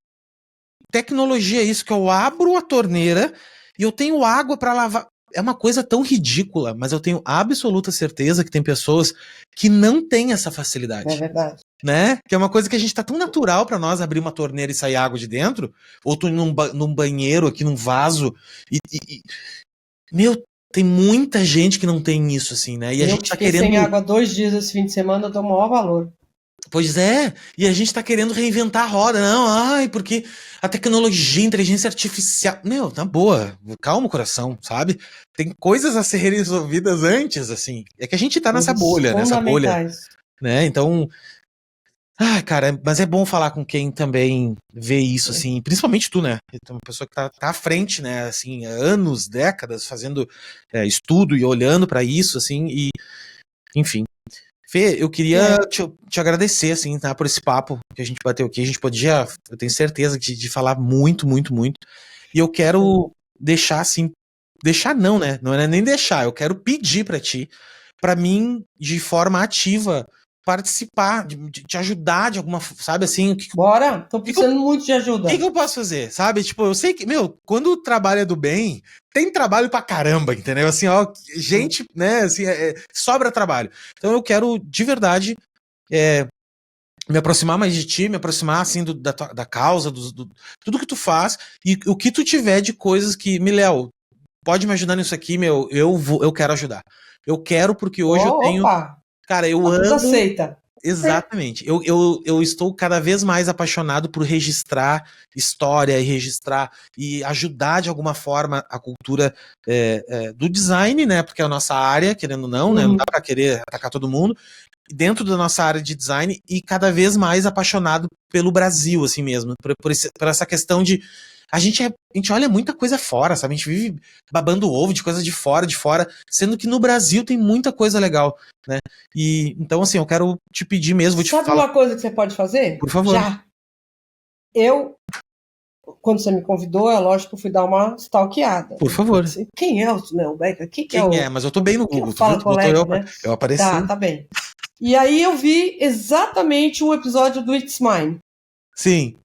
S1: tecnologia é isso, que eu abro a torneira e eu tenho água pra lavar. É uma coisa tão ridícula, mas eu tenho absoluta certeza que tem pessoas que não têm essa facilidade.
S2: É verdade.
S1: Né? Que é uma coisa que a gente tá tão natural pra nós abrir uma torneira e sair água de dentro, ou tu ir num banheiro aqui, num vaso, meu, tem muita gente que não tem isso, assim, né? E a gente tá querendo...
S2: sem água 2 dias esse fim de semana, eu dou o maior valor.
S1: Pois é, e a gente tá querendo reinventar a roda, não, porque a tecnologia, a inteligência artificial... Meu, na boa, calma o coração, sabe? Tem coisas a serem resolvidas antes, assim. É que a gente tá nessa bolha, né? Então... cara, mas é bom falar com quem também vê isso, assim, principalmente tu, né? Tu é uma pessoa que tá à frente, né? Assim, há anos, décadas, fazendo estudo e olhando pra isso, assim, e enfim. Fê, eu queria te agradecer, assim, tá, por esse papo que a gente bateu aqui. A gente podia, eu tenho certeza, de falar muito, muito, muito. E eu quero deixar, assim, deixar não, né? Não é nem deixar, eu quero pedir pra ti, pra mim, de forma ativa, participar, de te ajudar de alguma, sabe, assim...
S2: Bora, tô precisando muito de ajuda.
S1: O que eu posso fazer, sabe? Tipo, eu sei que, quando o trabalho é do bem, tem trabalho pra caramba, entendeu? Assim, ó, gente, né, assim, sobra trabalho. Então eu quero, de verdade, me aproximar mais de ti, me aproximar, assim, da causa, tudo que tu faz, e o que tu tiver de coisas que, Léo, pode me ajudar nisso aqui, eu quero ajudar. Eu quero porque hoje eu tenho... Cara, eu amo...
S2: aceita.
S1: Exatamente. Eu estou cada vez mais apaixonado por registrar história e registrar e ajudar de alguma forma a cultura do design, né? Porque é a nossa área, querendo ou não, né? Não dá pra querer atacar todo mundo. Dentro da nossa área de design e cada vez mais apaixonado pelo Brasil, assim mesmo. Por essa questão de... A gente olha muita coisa fora, sabe? A gente vive babando ovo de coisa de fora, sendo que no Brasil tem muita coisa legal, né? E então, assim, eu quero te pedir mesmo,
S2: Sabe uma coisa que você pode fazer?
S1: Por favor.
S2: Já. Quando você me convidou, é lógico que eu fui dar uma stalkeada.
S1: Por favor.
S2: Quem é o Léo Becker? Quem
S1: é? Mas eu tô bem no Google.
S2: Fala, colega, né?
S1: Eu apareci.
S2: Tá bem. E aí eu vi exatamente um episódio do It's Mine.
S1: Sim.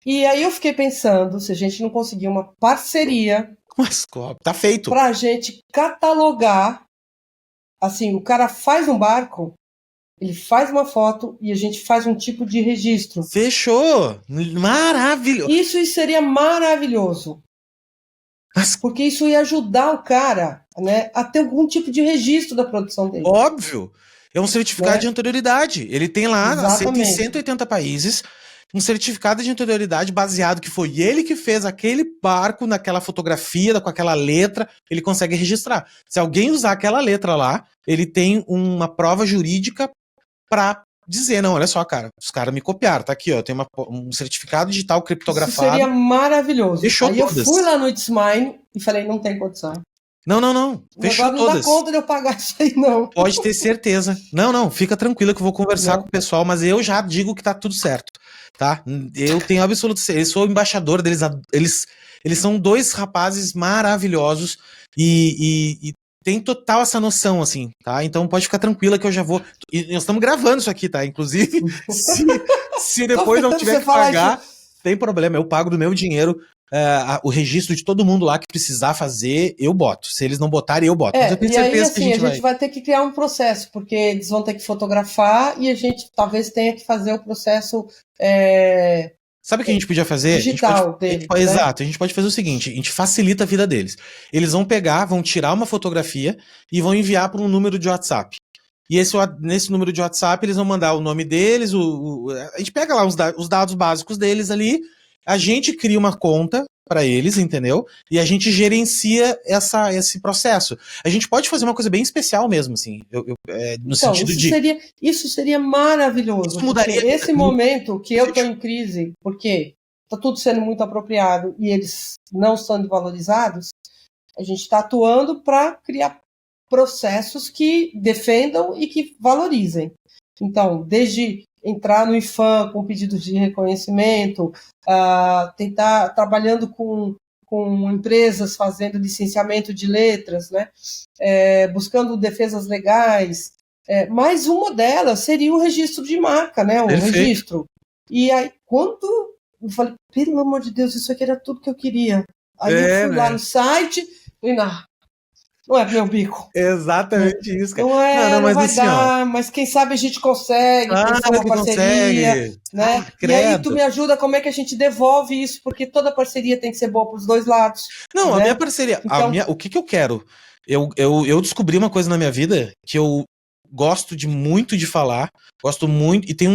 S2: E aí eu fiquei pensando se a gente não conseguir uma parceria.
S1: Mas tá feito.
S2: Pra gente catalogar. Assim, o cara faz um barco, ele faz uma foto e a gente faz um tipo de registro.
S1: Fechou! Maravilhoso!
S2: Isso seria maravilhoso. Porque isso ia ajudar o cara, né, a ter algum tipo de registro da produção dele.
S1: Óbvio! É um certificado de anterioridade. Ele tem lá, aceito em 180 países, um certificado de anterioridade baseado que foi ele que fez aquele barco naquela fotografia, com aquela letra, ele consegue registrar. Se alguém usar aquela letra lá, ele tem uma prova jurídica pra dizer, não, olha só, cara, os caras me copiaram, tá aqui, ó, tem um certificado digital criptografado.
S2: Isso seria maravilhoso.
S1: Fechou
S2: aí
S1: todas.
S2: Eu fui lá no It's Mine e falei, não tem condição.
S1: Não. Fechou
S2: todas. Não dá conta de eu pagar isso aí, não.
S1: Pode ter certeza. Não, fica tranquila que eu vou conversar com o pessoal, mas eu já digo que tá tudo certo, tá? Eu tenho absoluto certeza. Eu sou o embaixador deles. Eles são dois rapazes maravilhosos e tem total essa noção, assim, tá? Então pode ficar tranquila que eu já vou... E nós estamos gravando isso aqui, tá? Inclusive, se depois não tiver que pagar, tem problema. Eu pago do meu dinheiro o registro de todo mundo lá que precisar fazer, eu boto. Se eles não botarem, eu boto. Mas eu tenho certeza
S2: assim,
S1: que
S2: a gente vai ter que criar um processo, porque eles vão ter que fotografar e a gente talvez tenha que fazer o processo...
S1: Sabe o que a gente podia fazer?
S2: Digital deles, né?
S1: Exato, a gente pode fazer o seguinte, a gente facilita a vida deles. Eles vão pegar, vão tirar uma fotografia e vão enviar para um número de WhatsApp. E nesse número de WhatsApp eles vão mandar o nome deles, a gente pega lá os dados básicos deles ali, a gente cria uma conta para eles, entendeu? E a gente gerencia esse processo. A gente pode fazer uma coisa bem especial mesmo, assim, no sentido de...
S2: Isso seria maravilhoso.
S1: Isso mudaria...
S2: Esse momento que eu estou em crise, porque está tudo sendo muito apropriado e eles não sendo valorizados, a gente está atuando para criar processos que defendam e que valorizem. Então, desde entrar no IFAM com pedidos de reconhecimento, tentar trabalhando com empresas fazendo licenciamento de letras, né? Buscando defesas legais. Mais uma delas seria o registro de marca, né? O registro. E aí, quando eu falei, pelo amor de Deus, isso aqui era tudo que eu queria. Aí eu fui lá no site e Não é meu bico.
S1: Exatamente isso, cara.
S2: Não é, não
S1: Mas
S2: vai
S1: assim, ó.
S2: dar, mas quem sabe a gente consegue pensar
S1: Claro
S2: uma
S1: que
S2: parceria,
S1: consegue.
S2: né? E aí tu
S1: Credo.
S2: me ajuda como é que a gente devolve isso, porque toda parceria tem que ser boa para os dois lados,
S1: Não, a minha
S2: né?
S1: parceria,
S2: Então,
S1: o que que eu quero? Eu descobri uma coisa na minha vida que eu gosto muito de falar, gosto muito, e tenho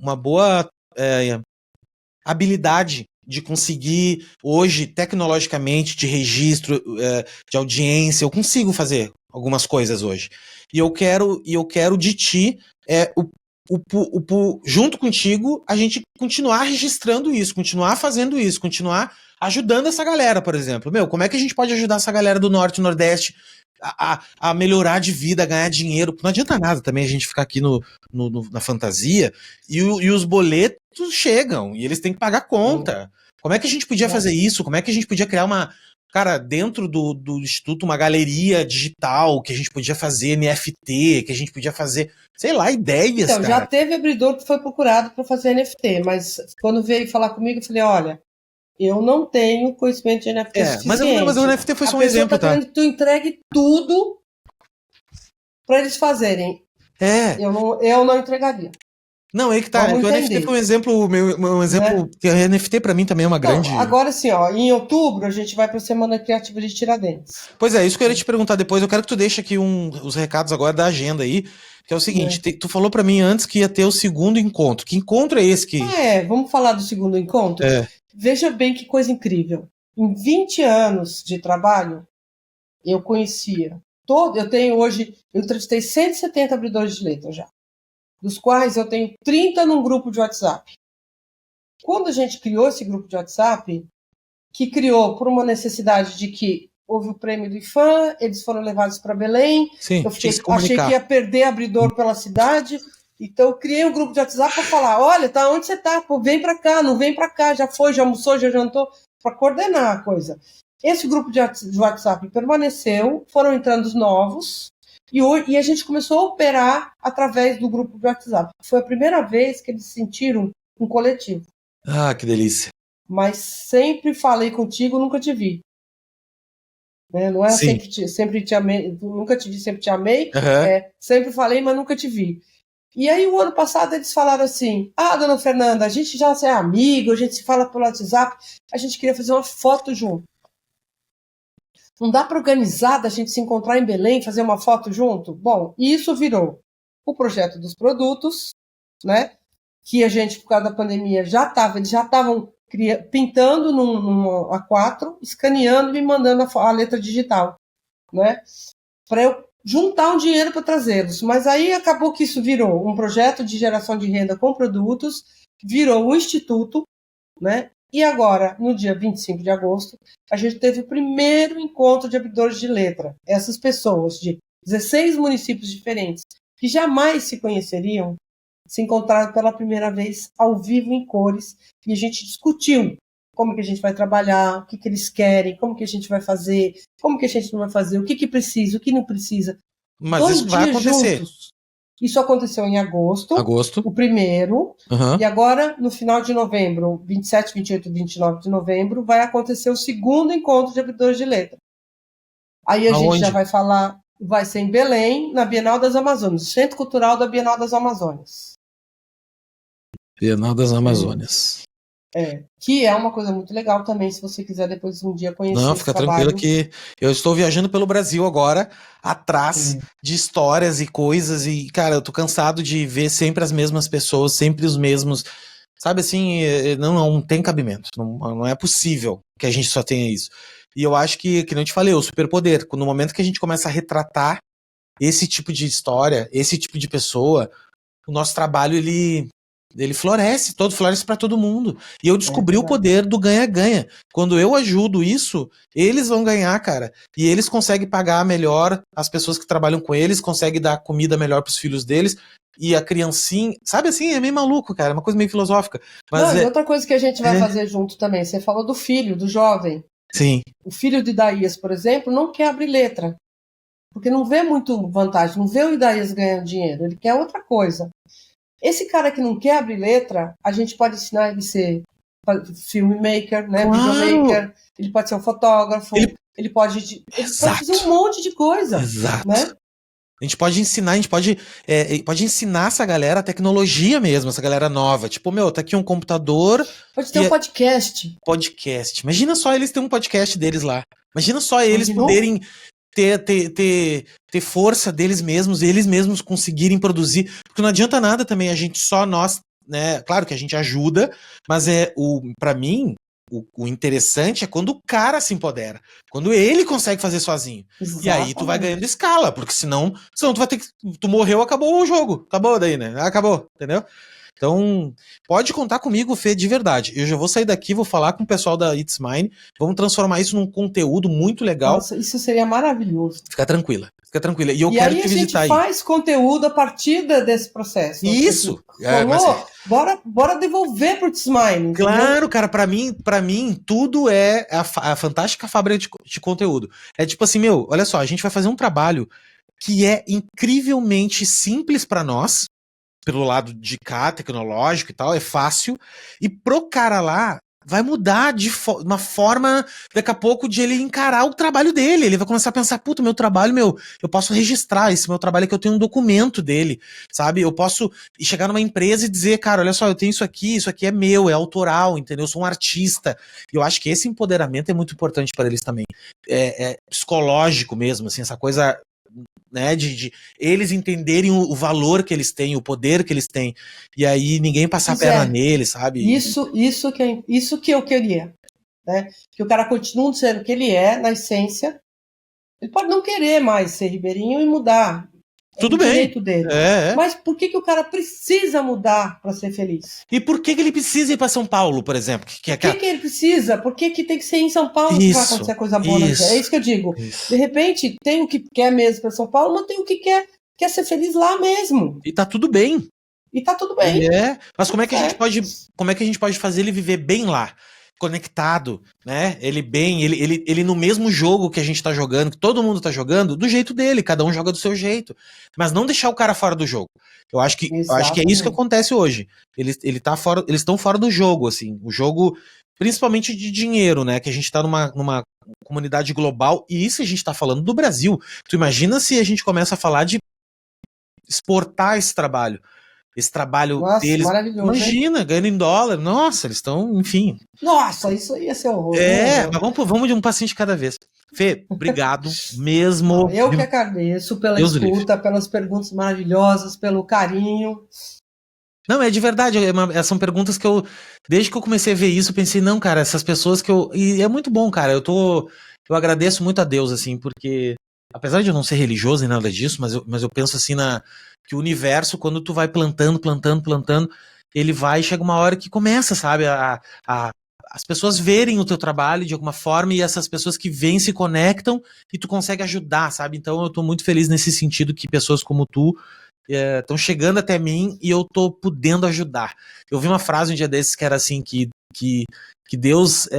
S1: uma boa habilidade de conseguir hoje, tecnologicamente, de registro, de audiência, eu consigo fazer algumas coisas hoje. E eu quero de ti, junto contigo, a gente continuar registrando isso, continuar fazendo isso, continuar ajudando essa galera, por exemplo. Meu, como é que a gente pode ajudar essa galera do Norte e Nordeste a melhorar de vida, a ganhar dinheiro? Não adianta nada também a gente ficar aqui na fantasia e os boletos chegam e eles têm que pagar conta. Como é que a gente podia fazer isso? Como é que a gente podia criar cara, dentro do Instituto, uma galeria digital que a gente podia fazer NFT, que a gente podia fazer, sei lá, ideias,
S2: então, já
S1: cara.
S2: teve abridor que foi procurado para fazer NFT, mas quando veio falar comigo, eu falei, olha, eu não tenho conhecimento de NFT
S1: Mas o
S2: suficiente.
S1: NFT foi
S2: A
S1: só um
S2: pessoa
S1: exemplo,
S2: está
S1: tá?
S2: querendo que tu entregue tudo para eles fazerem.
S1: É.
S2: Eu não entregaria.
S1: Não, aí que tá, né?
S2: Vamos
S1: Que o NFT foi
S2: entender,
S1: um exemplo, um exemplo,
S2: né?
S1: que a NFT pra mim também é uma
S2: Então,
S1: grande.
S2: agora sim, ó, em outubro a gente vai para a Semana Criativa de Tiradentes.
S1: Pois é, isso que eu ia te perguntar depois. Eu quero que tu deixe aqui os recados agora da agenda aí, que é o seguinte,
S2: Né?
S1: tu falou pra mim antes que ia ter o segundo encontro. Que encontro é esse que...
S2: Vamos falar do segundo encontro?
S1: É,
S2: Veja bem que coisa incrível. Em 20 anos de trabalho, eu conhecia eu tenho hoje, eu entrevistei 170 abridores de letra já, dos quais eu tenho 30 num grupo de WhatsApp. Quando a gente criou esse grupo de WhatsApp, que criou por uma necessidade de que houve o prêmio do IFAM, eles foram levados para Belém,
S1: sim,
S2: eu
S1: tinha que se
S2: achei que
S1: comunicar.
S2: ia perder abridor pela cidade, então eu criei um grupo de WhatsApp para falar, olha, tá onde você tá? Pô, vem para cá, não vem para cá, já foi, já almoçou, já jantou, para coordenar a coisa. Esse grupo de WhatsApp permaneceu, foram entrando os novos, e a gente começou a operar através do grupo de WhatsApp. Foi a primeira vez que eles sentiram um coletivo.
S1: Ah, que delícia.
S2: Mas sempre falei contigo, nunca te vi. Não é assim
S1: Sim.
S2: que sempre te amei, nunca te vi, sempre te amei.
S1: Uhum.
S2: Sempre falei, mas nunca te vi. E aí, o ano passado, eles falaram assim: ah, dona Fernanda, a gente já é amigo, a gente se fala pelo WhatsApp, a gente queria fazer uma foto junto. Não dá para organizar da gente se encontrar em Belém, fazer uma foto junto? Bom, e isso virou o projeto dos produtos, né? Que a gente, por causa da pandemia, eles já estavam pintando num A4, escaneando e me mandando a letra digital, né? Para eu juntar um dinheiro para trazê-los. Mas aí acabou que isso virou um projeto de geração de renda com produtos, virou um instituto, né? E agora, no dia 25 de agosto, a gente teve o primeiro encontro de abridores de letra. Essas pessoas de 16 municípios diferentes, que jamais se conheceriam, se encontraram pela primeira vez ao vivo em cores, e a gente discutiu como que a gente vai trabalhar, o que, que eles querem, como que a gente vai fazer, como que a gente não vai fazer, o que, que precisa, o que não precisa.
S1: Mas
S2: 2
S1: isso vai
S2: dias
S1: acontecer.
S2: juntos. Isso aconteceu em agosto, o primeiro,
S1: Uhum.
S2: e agora, no final de novembro, 27, 28 e 29 de novembro, vai acontecer o segundo encontro de abridores de letra. Aí a gente já vai falar, vai ser em Belém, na Bienal das Amazônias, Centro Cultural da Bienal das Amazônias.
S1: Bienal das Amazônias.
S2: Que é uma coisa muito legal também, se você quiser depois um dia conhecer
S1: Não,
S2: esse
S1: fica
S2: trabalho.
S1: tranquilo que eu estou viajando pelo Brasil agora, atrás de histórias e coisas, e, cara, eu tô cansado de ver sempre as mesmas pessoas, sempre os mesmos. Sabe assim, não tem cabimento. Não é possível que a gente só tenha isso. E eu acho que não te falei, o superpoder, no momento que a gente começa a retratar esse tipo de história, esse tipo de pessoa, o nosso trabalho ele floresce para todo mundo. E eu descobri o poder do ganha-ganha. Quando eu ajudo isso, eles vão ganhar, cara. E eles conseguem pagar melhor as pessoas que trabalham com eles, conseguem dar comida melhor pros filhos deles. E a criancinha, sabe assim, é meio maluco, cara, é uma coisa meio filosófica. Mas
S2: e outra coisa que a gente vai fazer junto também, você falou do filho, do jovem.
S1: Sim.
S2: O filho de Daías, por exemplo, não quer abrir letra, porque não vê muito vantagem, não vê o Daías ganhando dinheiro, ele quer outra coisa. Esse cara que não quer abrir letra, a gente pode ensinar ele a ser filmmaker, né,
S1: Claro.
S2: videomaker, ele pode ser um fotógrafo, ele pode fazer um monte de coisa.
S1: Exato.
S2: Né?
S1: A gente pode ensinar, pode ensinar essa galera a tecnologia mesmo, essa galera nova. Tipo, tá aqui um computador.
S2: Pode ter um podcast.
S1: Podcast. Imagina só eles terem um podcast deles lá. Imagina só eles poderem ter força deles mesmos, eles mesmos conseguirem produzir. Porque não adianta nada também nós, né? Claro que a gente ajuda, mas pra mim, o interessante é quando o cara se empodera. Quando ele consegue fazer sozinho. Exatamente. E aí tu vai ganhando escala, porque senão tu vai ter que. Tu morreu, acabou o jogo. Acabou daí, né? Acabou, entendeu? Então, pode contar comigo, Fê, de verdade. Eu já vou sair daqui, vou falar com o pessoal da It's Mine, vamos transformar isso num conteúdo muito legal.
S2: Nossa, isso seria maravilhoso.
S1: Fica tranquila. E eu quero te visitar aí.
S2: E a gente faz conteúdo a partir desse processo.
S1: Isso!
S2: Bora devolver pro It's Mine.
S1: Claro, cara, pra mim tudo é a fantástica fábrica de conteúdo. É tipo assim, olha só, a gente vai fazer um trabalho que é incrivelmente simples pra nós, pelo lado de cá, tecnológico e tal, é fácil, e pro cara lá vai mudar de uma forma, daqui a pouco, de ele encarar o trabalho dele. Ele vai começar a pensar, puta, meu trabalho, eu posso registrar esse meu trabalho, que eu tenho um documento dele, sabe? Eu posso chegar numa empresa e dizer, cara, olha só, eu tenho isso aqui é meu, é autoral, entendeu? Eu sou um artista. E eu acho que esse empoderamento é muito importante para eles também. É psicológico mesmo, assim, essa coisa, né, de eles entenderem o valor que eles têm, o poder que eles têm, e aí ninguém passar a perna neles, sabe?
S2: Isso que eu queria, né? Que o cara continue sendo o que ele é, na essência. Ele pode não querer mais ser ribeirinho e mudar.
S1: Tudo bem.
S2: Direito dele. Mas por que o cara precisa mudar para ser feliz?
S1: E por que ele precisa ir para São Paulo, por exemplo?
S2: Por que ele precisa? Por que tem que ser em São Paulo que vai acontecer coisa boa na vida? É isso que eu digo. De repente, tem o que quer mesmo para São Paulo, mas tem o que quer ser feliz lá mesmo.
S1: E tá tudo bem. Mas como é que a gente pode fazer ele viver bem lá? Conectado, né? Ele no mesmo jogo que a gente tá jogando, que todo mundo tá jogando, do jeito dele, cada um joga do seu jeito. Mas não deixar o cara fora do jogo. Eu acho que é isso que acontece hoje. Eles estão fora do jogo, assim. O jogo, principalmente de dinheiro, né? Que a gente tá numa comunidade global, e isso a gente tá falando do Brasil. Tu imagina se a gente começa a falar de exportar esse trabalho. Esse trabalho deles. Imagina, ganhando em dólar. Nossa, eles estão, enfim.
S2: Nossa, isso ia ser horror.
S1: Mas vamos de um passinho de cada vez. Fê, obrigado mesmo.
S2: Eu que agradeço pela escuta, pelas perguntas maravilhosas, pelo carinho.
S1: Não, é de verdade. São perguntas que desde que eu comecei a ver isso, eu pensei, não, cara, essas pessoas e é muito bom, cara. Eu agradeço muito a Deus, assim, porque apesar de eu não ser religioso e nada disso, mas eu penso assim que o universo, quando tu vai plantando, ele chega uma hora que começa, sabe, as pessoas verem o teu trabalho de alguma forma, e essas pessoas que vêm se conectam e tu consegue ajudar, sabe? Então eu tô muito feliz nesse sentido que pessoas como tu estão chegando até mim e eu tô podendo ajudar. Eu vi uma frase um dia desses que era assim, que Deus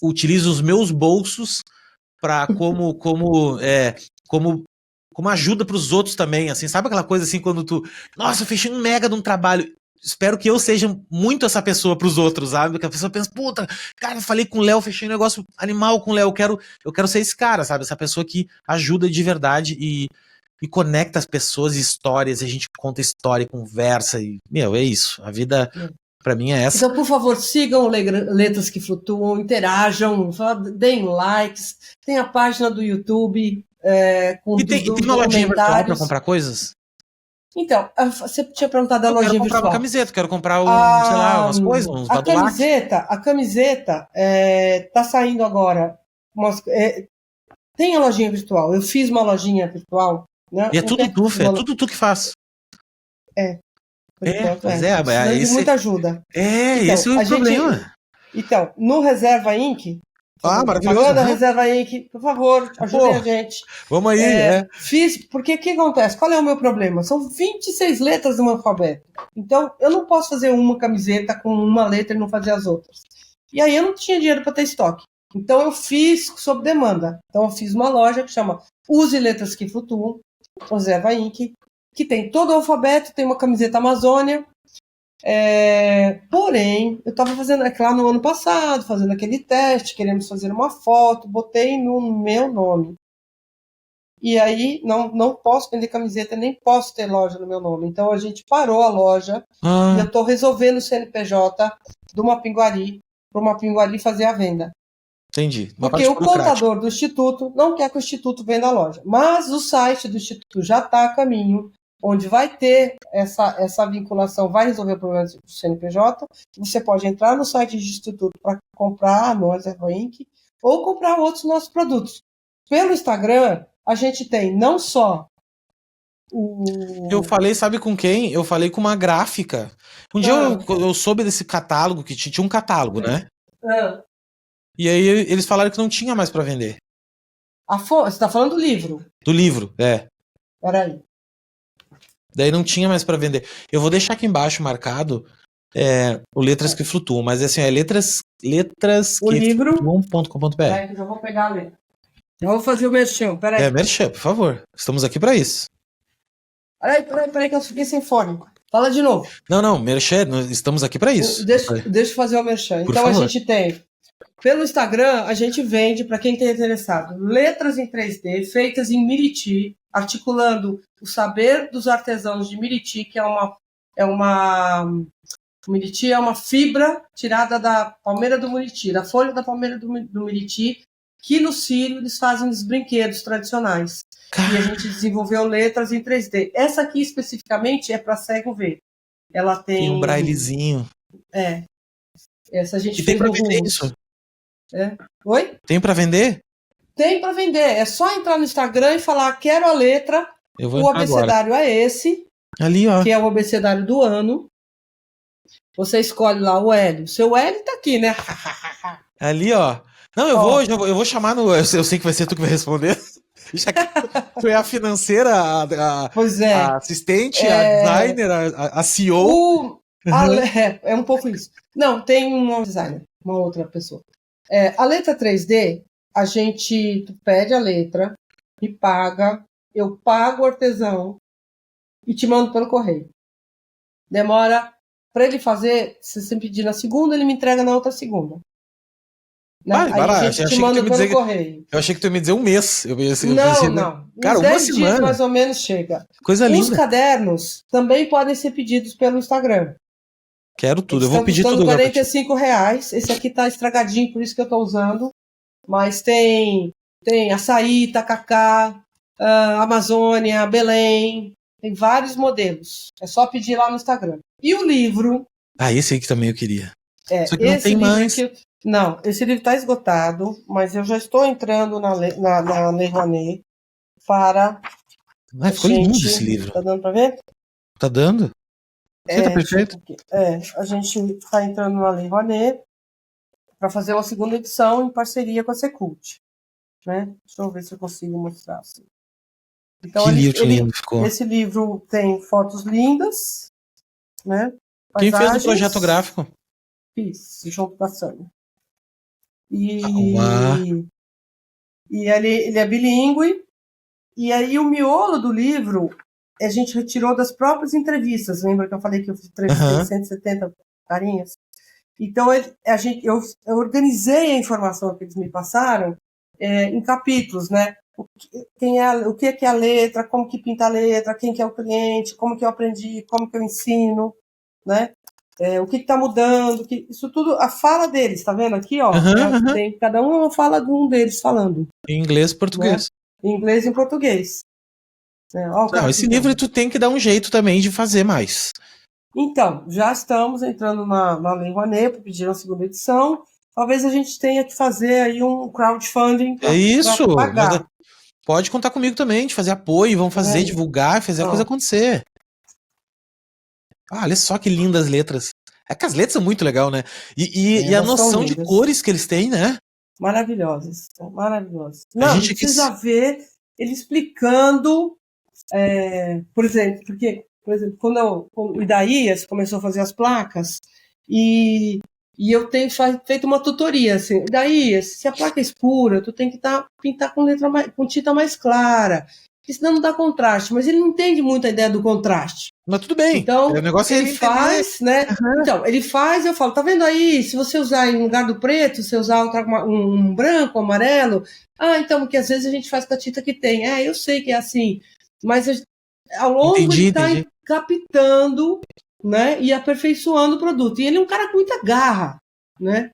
S1: utiliza os meus bolsos para como ajuda para os outros também, assim, sabe aquela coisa assim, quando nossa, eu fechei um mega de um trabalho, espero que eu seja muito essa pessoa para os outros, sabe, que a pessoa pensa, puta, cara, eu falei com o Léo, fechei um negócio animal com o Léo, eu quero ser esse cara, sabe, essa pessoa que ajuda de verdade e conecta as pessoas e histórias, a gente conta história, conversa e, é isso, a vida pra mim é essa.
S2: Então, por favor, sigam Letras que Flutuam, interajam, deem likes, tem a página do YouTube com
S1: tem uma lojinha virtual pra comprar coisas?
S2: Então, você tinha perguntado da lojinha virtual.
S1: Eu quero comprar uma camiseta, quero comprar sei lá, umas coisas, uns badulac.
S2: A camiseta tá saindo agora. Tem a lojinha virtual. Eu fiz uma lojinha virtual. Né?
S1: E é tudo tu, Fê, tudo tu que faz.
S2: Muita ajuda.
S1: Esse é o problema.
S2: Então, no Reserva Inc.
S1: Maravilhoso.
S2: Reserva Inc. Por favor, ajudem a gente.
S1: Vamos aí,
S2: Fiz, porque o que acontece? Qual é o meu problema? São 26 letras no alfabeto. Então, eu não posso fazer uma camiseta com uma letra e não fazer as outras. E aí eu não tinha dinheiro para ter estoque. Então, eu fiz sob demanda. Então, eu fiz uma loja que chama Use Letras que Flutuam, Reserva Inc., que tem todo o alfabeto, tem uma camiseta Amazônia, Porém, eu estava fazendo, lá no ano passado, fazendo aquele teste, queremos fazer uma foto, botei no meu nome. E aí não posso vender camiseta, nem posso ter loja no meu nome. Então a gente parou a loja e eu estou resolvendo o CNPJ de uma Pinguari, para uma Pinguari fazer a venda.
S1: Entendi.
S2: Porque o contador do Instituto não quer que o Instituto venda a loja. Mas o site do Instituto já está a caminho, onde vai ter essa vinculação, vai resolver o problema do CNPJ. Você pode entrar no site do Instituto para comprar nós, Erva Inc., ou comprar outros nossos produtos. Pelo Instagram, a gente tem não só
S1: Eu falei, sabe com quem? Eu falei com uma gráfica. Um dia eu soube desse catálogo, que tinha um catálogo, né? E aí eles falaram que não tinha mais para vender.
S2: Você está falando do livro?
S1: Do livro,
S2: Peraí.
S1: Daí não tinha mais para vender. Eu vou deixar aqui embaixo marcado o Letras que Flutuam, mas assim, letras
S2: o livro
S1: flutuam.com.br.
S2: Peraí, eu vou pegar a letra. Eu vou fazer o merchan, peraí.
S1: Merchan, por favor. Estamos aqui para isso.
S2: Peraí que eu fiquei sem fone. Fala de novo.
S1: Não, merchan, estamos aqui para isso.
S2: Deixa eu fazer o merchan. Então a gente tem, pelo Instagram, a gente vende, para quem está interessado, letras em 3D, feitas em Miriti, articulando o saber dos artesãos de Miriti, que Miriti é uma fibra tirada da palmeira do Miriti, da folha da palmeira do Miriti, que no Sírio eles fazem os brinquedos tradicionais. E a gente desenvolveu letras em 3D. Essa aqui, especificamente, é para cego ver. Ela tem
S1: um brailezinho.
S2: Essa a gente
S1: fez. E tem para vender
S2: Rumo.
S1: isso?
S2: Oi?
S1: Tem para vender?
S2: Tem para vender. É só entrar no Instagram e falar, quero a letra. O abecedário agora. É esse.
S1: Ali, ó.
S2: Que é o abecedário do ano. Você escolhe lá o L. O seu L tá aqui, né?
S1: Ali, ó. Não, eu vou chamar no... Eu sei que vai ser tu que vai responder. Já que tu é a financeira, a assistente, a designer, a CEO.
S2: É um pouco isso. Não, tem um designer, uma outra pessoa. A letra 3D, tu pede a letra, me paga, eu pago o artesão e te mando pelo correio. Demora, para ele fazer, se você pedir na segunda, ele me entrega na outra segunda. Né? Aí a gente te manda pelo correio.
S1: Eu achei que tu ia me dizer um mês.
S2: Não.
S1: Cara,
S2: uns 10 dias mais ou menos chega.
S1: Coisa linda.
S2: Os cadernos também podem ser pedidos pelo Instagram.
S1: Quero tudo, eu vou pedir tudo.
S2: R$45. Esse aqui tá estragadinho, por isso que eu tô usando. Mas tem açaí, tacacá, Amazônia, Belém. Tem vários modelos. É só pedir lá no Instagram. E o livro...
S1: esse aí que também eu queria.
S2: Só que não tem mais. Não, esse livro está esgotado, mas eu já estou entrando na Lei Rouanet para...
S1: ficou lindo esse livro.
S2: Tá dando para ver?
S1: Tá dando? Tá perfeito.
S2: A gente está entrando na Lei Rouanet para fazer uma segunda edição em parceria com a Secult. Né? Deixa eu ver se eu consigo mostrar. Assim. Então,
S1: que livro lindo ficou.
S2: Esse livro tem fotos lindas, né?
S1: Quem fez o projeto gráfico?
S2: Fiz, junto da Sânia. E ele é bilíngue. E aí o miolo do livro a gente retirou das próprias entrevistas. Lembra que eu falei que eu fiz 170 carinhas? Então eu organizei a informação que eles me passaram em capítulos, né? O que é a letra, como que pinta a letra, quem que é o cliente, como que eu aprendi, como que eu ensino, né? O que está mudando, isso tudo, a fala deles, tá vendo aqui, ó? Tem cada uma fala de um deles falando.
S1: Em inglês e português.
S2: Em inglês e em português.
S1: Esse livro tu tem que dar um jeito também de fazer mais.
S2: Então, já estamos entrando na Lei Rouanet para pedir a segunda edição. Talvez a gente tenha que fazer aí um crowdfunding para pagar.
S1: Pode contar comigo também, de fazer apoio, vamos fazer, divulgar, fazer a coisa acontecer. Olha só que lindas letras. É que as letras são muito legal, né? E a noção de cores que eles têm, né?
S2: Maravilhosas. Maravilhosas. Não, precisa ver ele explicando, por exemplo, quando o Idaías começou a fazer as placas, e eu tenho feito uma tutoria, assim, Idaías, se a placa é escura, tu tem que pintar com tinta mais clara, porque senão não dá contraste, mas ele não entende muito a ideia do contraste.
S1: Mas tudo bem.
S2: Então,
S1: o negócio
S2: ele faz, né? Então, ele faz, eu falo, tá vendo aí? Se você usar em lugar do preto, se usar um branco, um amarelo, então, porque às vezes a gente faz com a tinta que tem. Eu sei que é assim, mas ao longo ele está captando, né? E aperfeiçoando o produto. E ele é um cara com muita garra, né?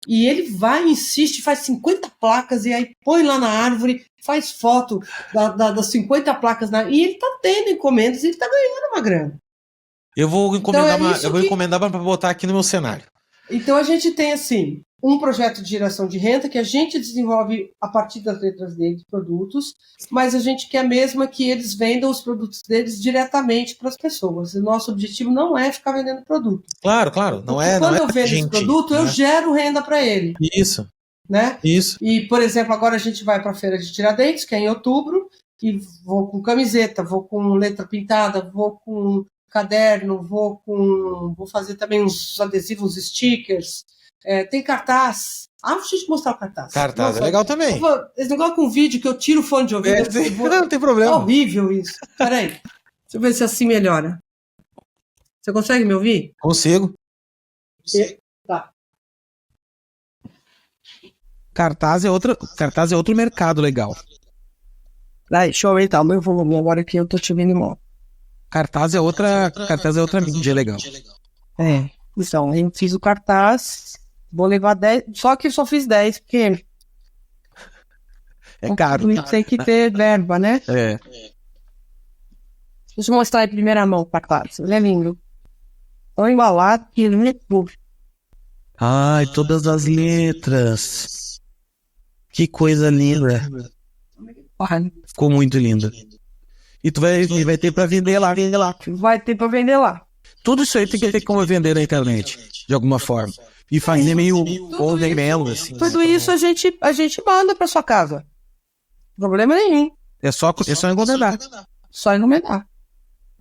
S2: E ele vai, insiste, faz 50 placas e aí põe lá na árvore, faz foto das 50 placas e ele tá tendo encomendas e ele tá ganhando uma grana.
S1: Eu vou encomendar para botar aqui no meu cenário.
S2: Então a gente tem assim um projeto de geração de renda que a gente desenvolve a partir das letras deles, produtos, mas a gente quer mesmo que eles vendam os produtos deles diretamente para as pessoas. O nosso objetivo não é ficar vendendo produto.
S1: Claro. Quando
S2: eu vendo esse produto, eu gero renda para ele.
S1: Isso.
S2: Né?
S1: Isso.
S2: E, por exemplo, agora a gente vai para a Feira de Tiradentes, que é em outubro, e vou com camiseta, vou com letra pintada, vou com caderno, vou fazer também uns adesivos, uns stickers. Tem cartaz. Deixa eu te mostrar o cartaz.
S1: Cartaz é legal também.
S2: Esse negócio com vídeo que eu tiro o fone de ouvido.
S1: Não tem problema.
S2: É horrível isso. Peraí. Deixa eu ver se assim melhora. Você consegue me ouvir?
S1: Consigo.
S2: Tá.
S1: Cartaz é outro mercado legal.
S2: Deixa eu aumentar o meu volume agora que eu tô te vendo mal.
S1: Cartaz é outra mídia legal.
S2: Então, eu fiz o cartaz, vou levar 10, só que eu só fiz 10, porque
S1: é caro.
S2: Tem que ter verba, né? Deixa eu mostrar em primeira mão o cartaz, ele é lindo. Tô embalado e ele é tudo.
S1: Ai, todas as letras. Que coisa linda. Ficou muito linda. E tu vai ter pra vender lá.
S2: Vai ter pra vender lá.
S1: Tudo isso aí tem que ter como vender na internet, de alguma forma. E fazer meio mesmo, assim.
S2: Tudo isso a gente manda pra sua casa. Problema nenhum.
S1: É só encomendar.
S2: Só encomendar.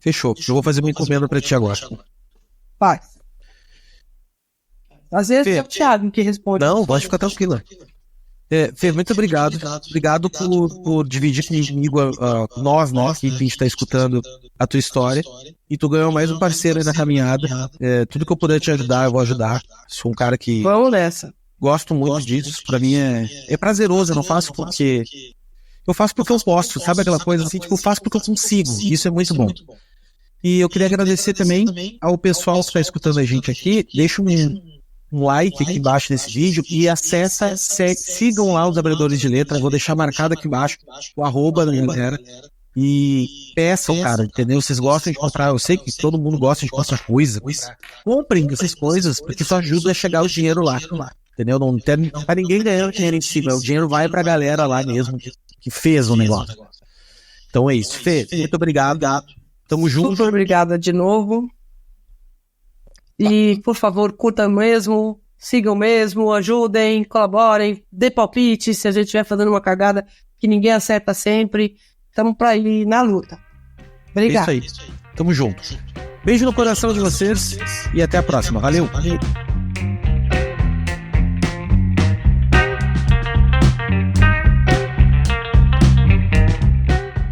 S1: Fechou. Eu vou fazer uma encomenda pra ti agora.
S2: Vai. Às vezes é o Thiago que responde.
S1: Não, pode ficar tranquila. Fê, muito obrigado. Obrigado por dividir comigo, nós que a gente está escutando a tua história. E tu ganhou mais um parceiro aí na caminhada. Tudo que eu puder te ajudar, eu vou ajudar. Sou um cara que...
S2: Vamos nessa.
S1: Gosto muito disso. Pra mim é prazeroso. Eu não faço porque... Eu faço porque eu posso. Sabe aquela coisa assim? Tipo, eu faço porque eu consigo. Isso é muito bom. E eu queria agradecer também ao pessoal que está escutando a gente aqui. Deixa um like aqui embaixo desse vídeo e sigam lá os abridores de letra. Eu vou deixar marcado aqui embaixo o @ da galera e peçam, cara, entendeu? Vocês gostam de comprar, eu sei que todo mundo gosta de comprar coisa. Comprem essas coisas porque isso ajuda a chegar o dinheiro lá, entendeu? Não tem pra ninguém ganhar dinheiro em cima, o dinheiro vai pra galera lá mesmo que fez o negócio. Então é isso. Fê, muito obrigado. Tamo junto.
S2: Super obrigada de novo. E, por favor, curtam mesmo, sigam mesmo, ajudem, colaborem, dê palpite se a gente estiver fazendo uma cagada que ninguém acerta sempre. Estamos para ir na luta. Obrigado.
S1: É isso aí. Tamo junto. Beijo no coração de vocês e até a próxima. Valeu.